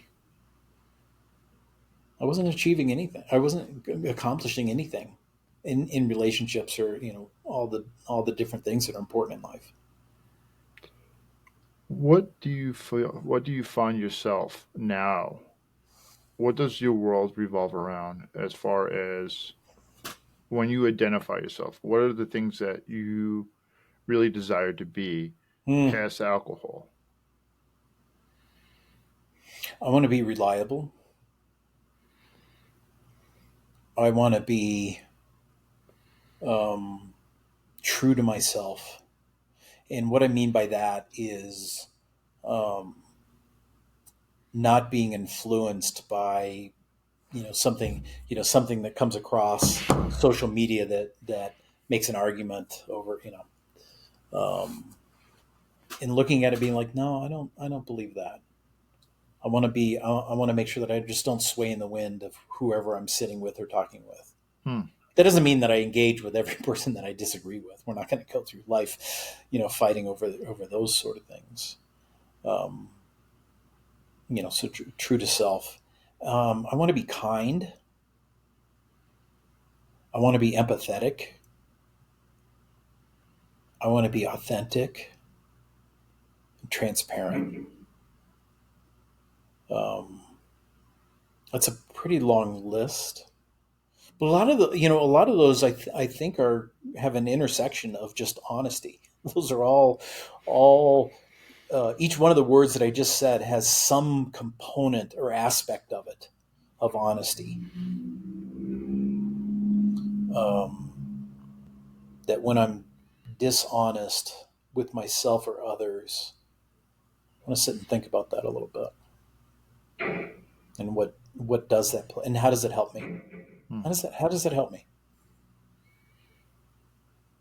I wasn't achieving anything. I wasn't accomplishing anything in relationships, or all the different things that are important in life. What do you feel? What do you find yourself now? What does your world revolve around as far as when you identify yourself? What are the things that you really desire to be Hmm. past alcohol? I want to be reliable. I want to be um, true to myself. And what I mean by that is um, not being influenced by something that comes across social media that makes an argument over, and looking at it being like, no, I don't believe that. I want to make sure that I just don't sway in the wind of whoever I'm sitting with or talking with. Hmm. That doesn't mean that I engage with every person that I disagree with. We're not going to go through life, fighting over those sort of things. Um, so true to self. I want to be kind. I want to be empathetic. I want to be authentic and transparent. Um, that's a pretty long list, but a lot of those I think have an intersection of just honesty. Those are all each one of the words that I just said has some component or aspect of it of honesty. Um, that when I'm dishonest with myself or others, I want to sit and think about that a little bit, and what does that and how does it help me? Hmm. How does that help me?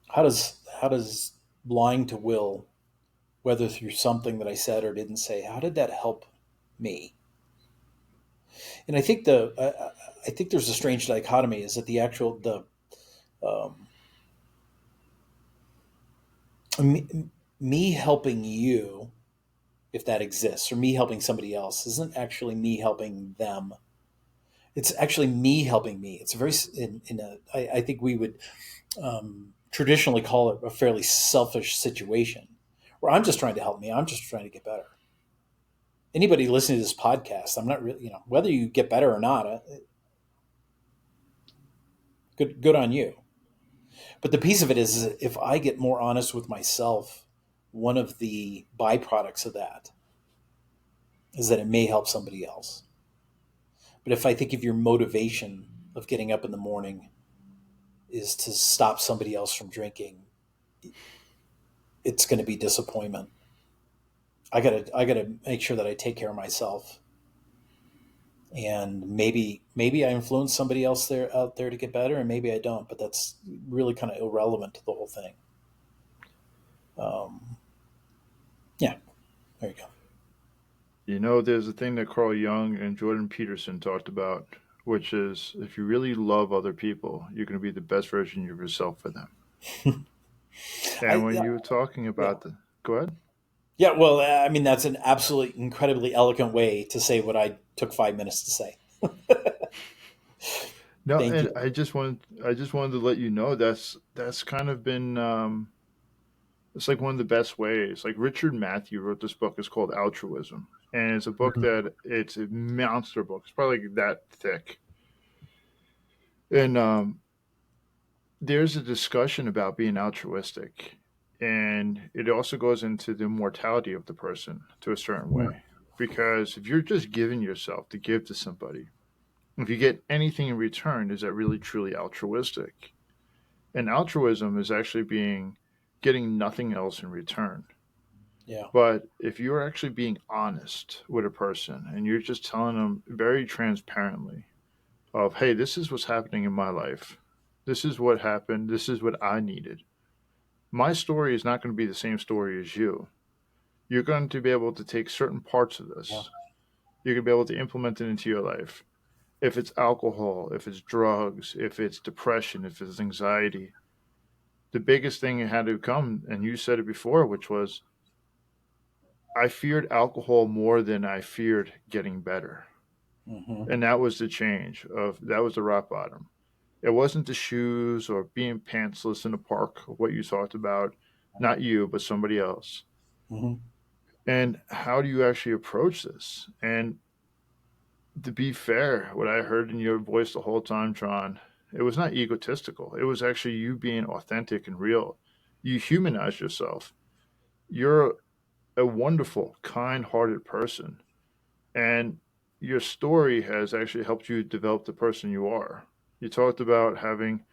How does lying to Will, whether through something that I said or didn't say, how did that help me? And I think there's a strange dichotomy is that the actual the um, me, me helping you, if that exists, or me helping somebody else, isn't actually me helping them. It's actually me helping me. It's very I think we would traditionally call it a fairly selfish situation where I'm just trying to help me. I'm just trying to get better. Anybody listening to this podcast, I'm not really, whether you get better or not, good on you. But the piece of it is if I get more honest with myself, one of the byproducts of that is that it may help somebody else. But if I think if your motivation of getting up in the morning is to stop somebody else from drinking, it's going to be disappointment. I gotta make sure that I take care of myself, and maybe I influence somebody else out there to get better, and maybe I don't. But that's really kind of irrelevant to the whole thing. Um, yeah, there you go. There's a thing that Carl Jung and Jordan Peterson talked about, which is if you really love other people, you're going to be the best version of yourself for them. And when Yeah, you were talking yeah, about the, go ahead. yeah. Well, I mean, that's an absolutely incredibly eloquent way to say what I took 5 minutes to say. No, Thank and you. I just wanted to let you know that's kind of been it's like one of the best ways. Like Richard Matthew wrote this book. It's called Altruism, and it's a book Mhm. that it's a monster book. It's probably like that thick, and there's a discussion about being altruistic, and it also goes into the mortality of the person to a certain way. Because if you're just giving yourself to give to somebody, if you get anything in return, is that really truly altruistic? And altruism is actually being getting nothing else in return. Yeah, But if you're actually being honest with a person and you're just telling them very transparently of, hey, this is what's happening in my life. This is what happened. This is what I needed. My story is not going to be the same story as you. You're going to be able to take certain parts of Yeah. this. You're going to be able to implement it into your life. If it's alcohol, if it's drugs, if it's depression, if it's anxiety, the biggest thing that had to come, and you said it before, which was I feared alcohol more than I feared getting better. Hmm. And that was the change of that was the rock bottom. It wasn't the shoes or being pantsless in the park, what you talked about, not you, but somebody else. Hmm. And how do you actually approach this? And to be fair, what I heard in your voice the whole time, Tron, it was not egotistical. It was actually you being authentic and real. You humanized yourself. You're a wonderful, kind hearted person. And your story has actually helped you develop the person you are. You talked about having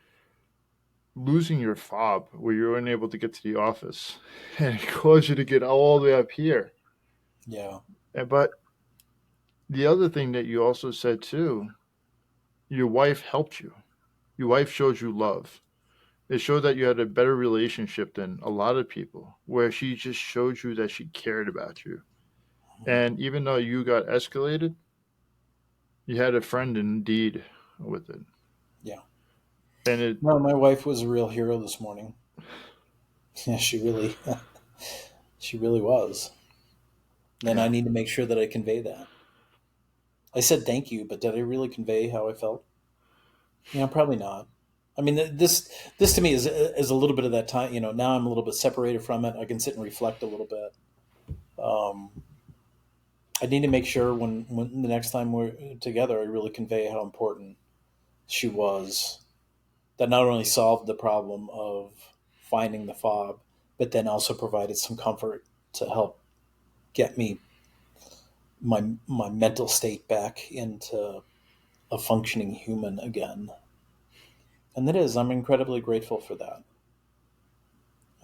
losing your fob where you were unable to get to the office and it caused you to get all the way up here. Yeah. But the other thing that you also said too, your wife helped you. Your wife showed you love. It showed that you had a better relationship than a lot of people, where she just showed you that she cared about you. And even though you got escalated, you had a friend indeed with it. Yeah. And it, No, my wife was a real hero this morning. Yeah, she really was. And I yeah, need to make sure that I convey that. I said thank you, but did I really convey how I felt? Probably not. I mean, this to me is a little bit of that time. Now I'm a little bit separated from it. I can sit and reflect a little bit. Um, I need to make sure when the next time we're together, I really convey how important she was. That not only solved the problem of finding the fob, but then also provided some comfort to help get me my mental state back into a functioning human again. And that is, I'm incredibly grateful for that.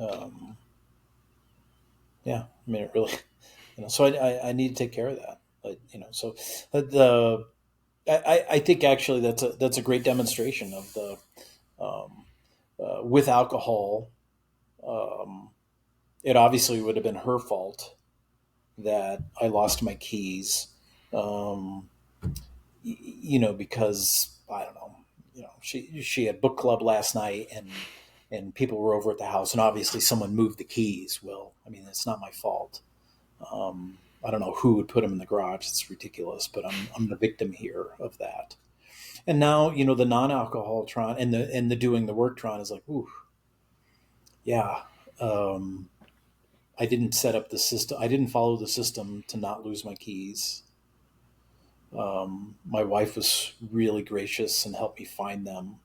Um, yeah, I mean, it really, so I need to take care of that. So the I think actually that's a great demonstration of the um, with alcohol. Um, it obviously would have been her fault that I lost my keys. Um, because I don't know, she had book club last night and people were over at the house and obviously someone moved the keys. Well, I mean, it's not my fault. I don't know who would put them in the garage. It's ridiculous, but I'm the victim here of that. And now, the non-alcohol Tron and the doing the work Tron is like, ooh, yeah. Um, I didn't set up the system. I didn't follow the system to not lose my keys. My wife was really gracious and helped me find them,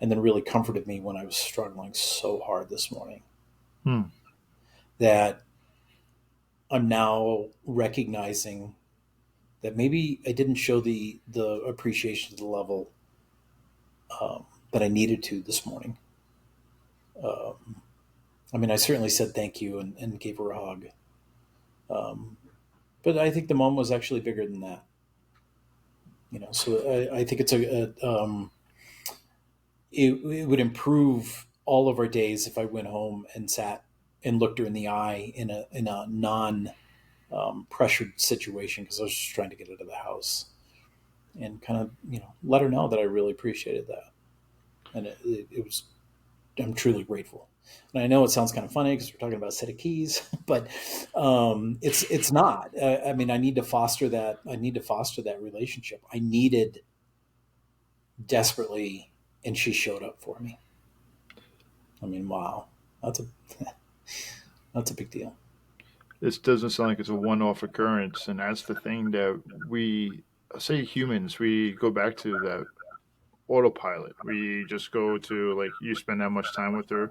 and then really comforted me when I was struggling so hard this morning. hmm, That I'm now recognizing that maybe I didn't show the appreciation to the level that I needed to this morning. Um, I mean, I certainly said thank you and gave her a hug, um, but I think the moment was actually bigger than that. So I think it would improve all of our days if I went home and sat and looked her in the eye in a non pressured situation because I was just trying to get out of the house and kind of let her know that I really appreciated that, and it was I'm truly grateful. And I know it sounds kind of funny because we're talking about a set of keys, but it's not. I mean, I need to foster that. I need to foster that relationship. I needed desperately, and she showed up for me. I mean, wow, that's a that's a big deal. this doesn't sound like it's a one off occurrence. And that's the thing that we say humans, we go back to that autopilot. We just go to, like, you spend that much time with her,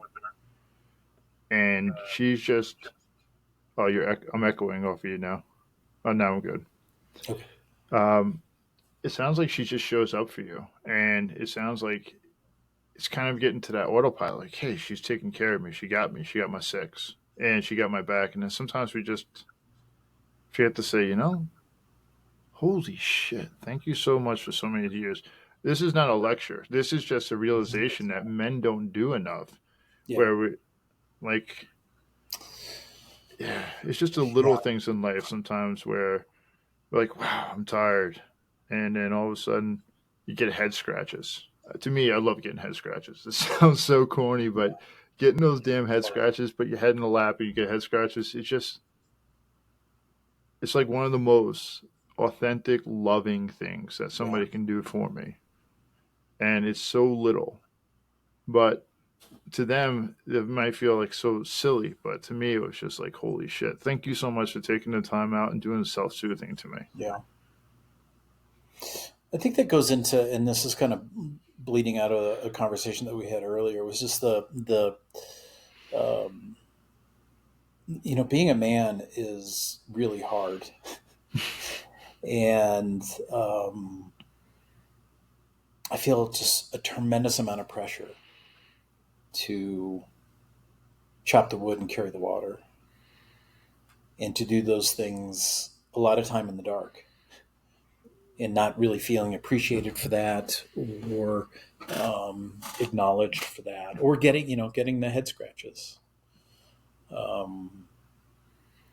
and she's just, oh, I'm echoing off of you now. Oh, now I'm good. Okay. Um, it sounds like she just shows up for you. And it sounds like it's kind of getting to that autopilot. Like, hey, she's taking care of me. She got me. She got my six. And she got my back. And then sometimes we just forget to say, holy shit, thank you so much for so many years. This is not a lecture. This is just a realization that men don't do enough. Yeah. Where we like, yeah, it's just the Yeah. little things in life sometimes where we're like, wow, I'm tired, and then all of a sudden you get head scratches. To me, I love getting head scratches. It sounds so corny, but getting those damn head scratches, put your head in the lap and you get head scratches. It's like one of the most authentic, loving things that Yeah. somebody can do for me, and it's so little, but to them it might feel like so silly, but to me it was just like holy shit. Thank you so much for taking the time out and doing self-soothing to me. Yeah. I think that goes into, and this is kind of bleeding out of a conversation that we had earlier, was just um, being a man is really hard. And I feel just a tremendous amount of pressure to chop the wood and carry the water, and to do those things a lot of time in the dark, and not really feeling appreciated for that, or acknowledged for that, or getting the head scratches. Um,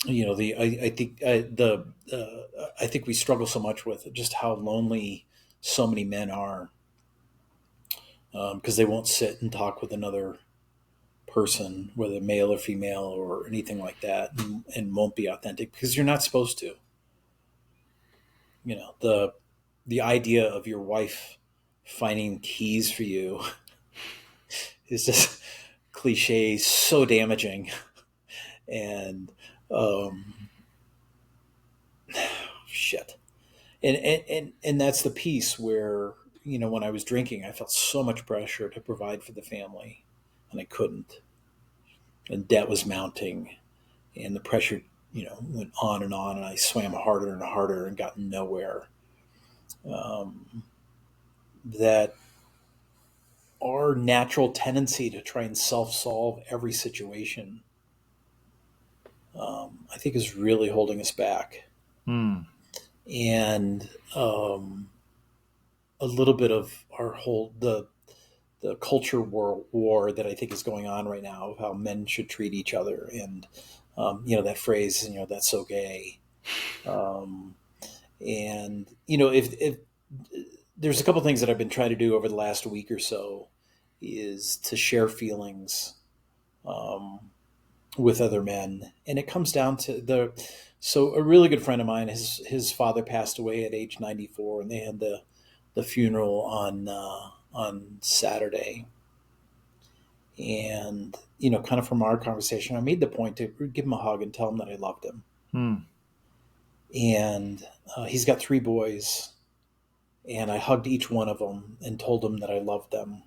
I think we struggle so much with just how lonely so many men are, because they won't sit and talk with another person, whether male or female or anything like that, and won't be authentic because you're not supposed to. The idea of your wife finding keys for you is just cliche, so damaging. And shit. And that's the piece where, when I was drinking, I felt so much pressure to provide for the family, and I couldn't. And debt was mounting, and the pressure, went on, and I swam harder and harder and got nowhere. Um, that our natural tendency to try and self-solve every situation, I think, is really holding us back. Hmm. And a little bit of our whole the culture war that I think is going on right now, of how men should treat each other, and that phrase, that's so gay. Um, and if there's a couple things that I've been trying to do over the last week or so, is to share feelings um, with other men, and it comes down to the. So a really good friend of mine, his father passed away at age 94, and they had the funeral on Saturday. And kind of from our conversation, I made the point to give him a hug and tell him that I loved him. Hmm. And he's got three boys, and I hugged each one of them and told them that I loved them.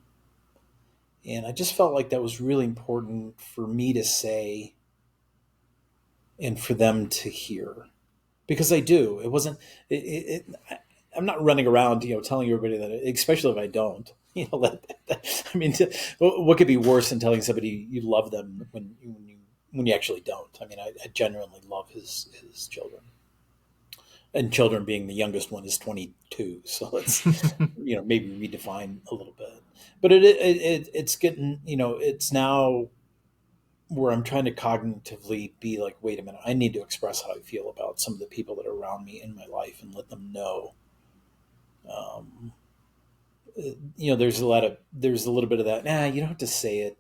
And I just felt like that was really important for me to say, and for them to hear, because I do. It wasn't. I'm not running around, telling everybody that, especially if I don't. I mean, what could be worse than telling somebody you love them when you actually don't? I mean, I genuinely love his children, and children being the youngest one is 22, so let's maybe redefine a little bit. But it's getting, it's now where I'm trying to cognitively be like, wait a minute, I need to express how I feel about some of the people that are around me in my life, and let them know. Um, there's a little bit of that. Nah, you don't have to say it.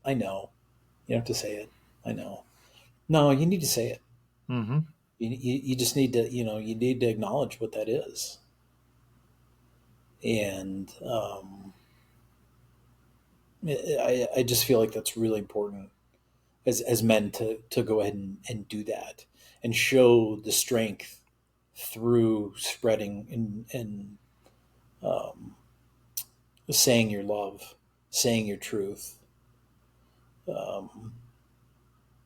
I know. You don't have to say it. I know. No, you need to say it. Mm-hmm. You just need to, you need to acknowledge what that is. And I just feel like that's really important as men to go ahead and do that, and show the strength through spreading and um, saying your love, saying your truth, um,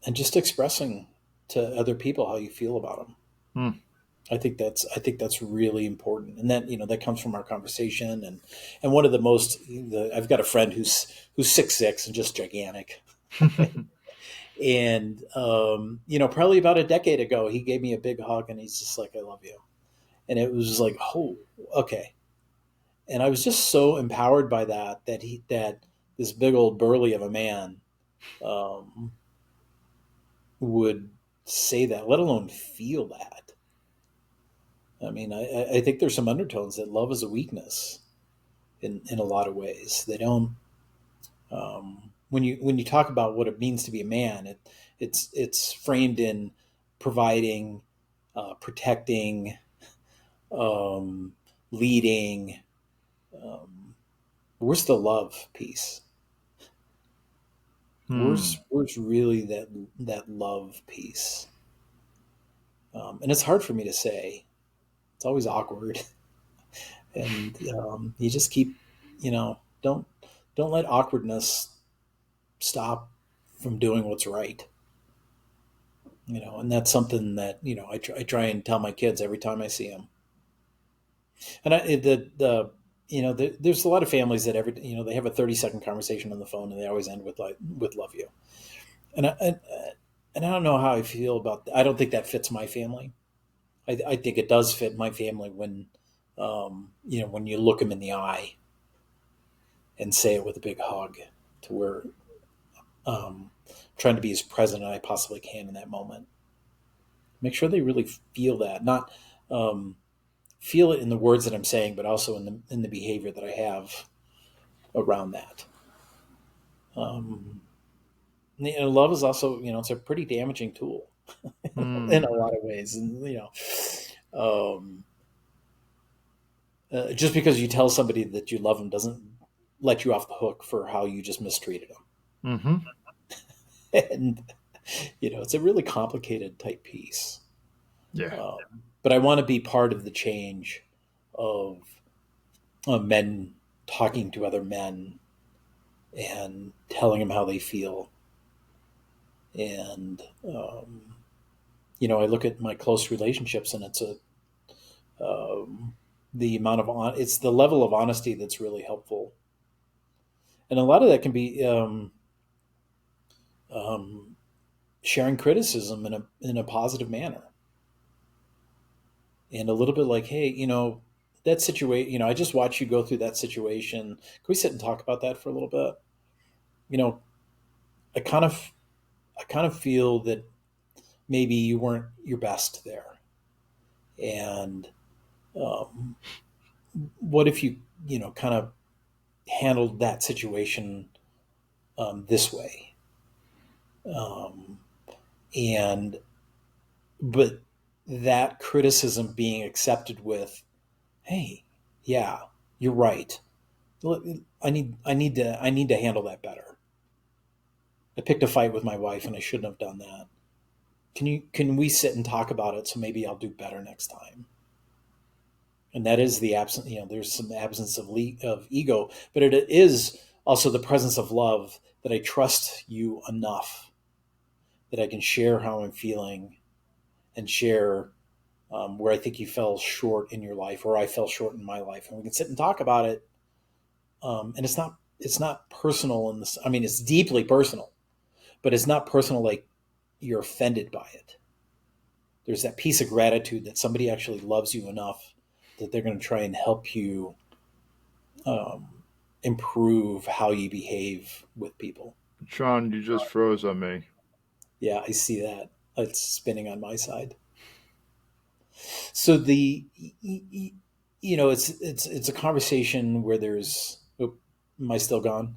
and just expressing to other people how you feel about them. Hmm. I think that's really important, and that comes from our conversation. And one of the most, I've got a friend who's 6'6" and just gigantic. And probably about a decade ago, he gave me a big hug, and he's just like, "I love you," and it was like, "Oh, okay." And I was just so empowered by that this big old burly of a man um, would say that, let alone feel that. I mean, I think there's some undertones that love is a weakness in a lot of ways. They don't. When you talk about what it means to be a man, it's framed in providing, protecting, um, leading. Um, where's the love piece? Hmm. Where's really that love piece? And it's hard for me to say. It's always awkward, and you just keep, don't let awkwardness stop from doing what's right. And that's something that I try and tell my kids every time I see them. And there's a lot of families that they have a 30-second conversation on the phone and they always end with like with love you. And I don't know how I feel about that. I don't think that fits my family. I think it does fit my family when when you look them in the eye and say it with a big hug, to where um, trying to be as present as I possibly can in that moment. Make sure they really feel that, not um, feel it in the words that I'm saying, but also in the behavior that I have around that. Um, love is also, it's a pretty damaging tool in Hmm. a lot of ways, and um, just because you tell somebody that you love them doesn't let you off the hook for how you just mistreated them. Mm-hmm. And it's a really complicated type piece. Yeah. But I want to be part of the change of men talking to other men and telling them how they feel. And I look at my close relationships, and um, the amount of it's the level of honesty that's really helpful, and a lot of that can be um, sharing criticism in a positive manner, and a little bit like, hey, that situation, I just watched you go through that situation. Can we sit and talk about that for a little bit? You know, I kind of I kind of feel that maybe you weren't your best there, and um, what if you kind of handled that situation this way, um, and but that criticism being accepted with, hey, yeah, you're right. I need to handle that better. I picked a fight with my wife and I shouldn't have done that. Can we sit and talk about it, so maybe I'll do better next time? And that is the absence. There's some absence of ego, but it is also the presence of love, that I trust you enough that I can share how I'm feeling, and share where I think you fell short in your life, or I fell short in my life, and we can sit and talk about it. And it's not personal in this. I mean, it's deeply personal, but it's not personal like you're offended by it. There's that piece of gratitude that somebody actually loves you enough that they're going to try and help you um, improve how you behave with people. Tron, you just froze on me. Yeah, I see that. It's spinning on my side. So it's a conversation where there's. Oh, am I still gone?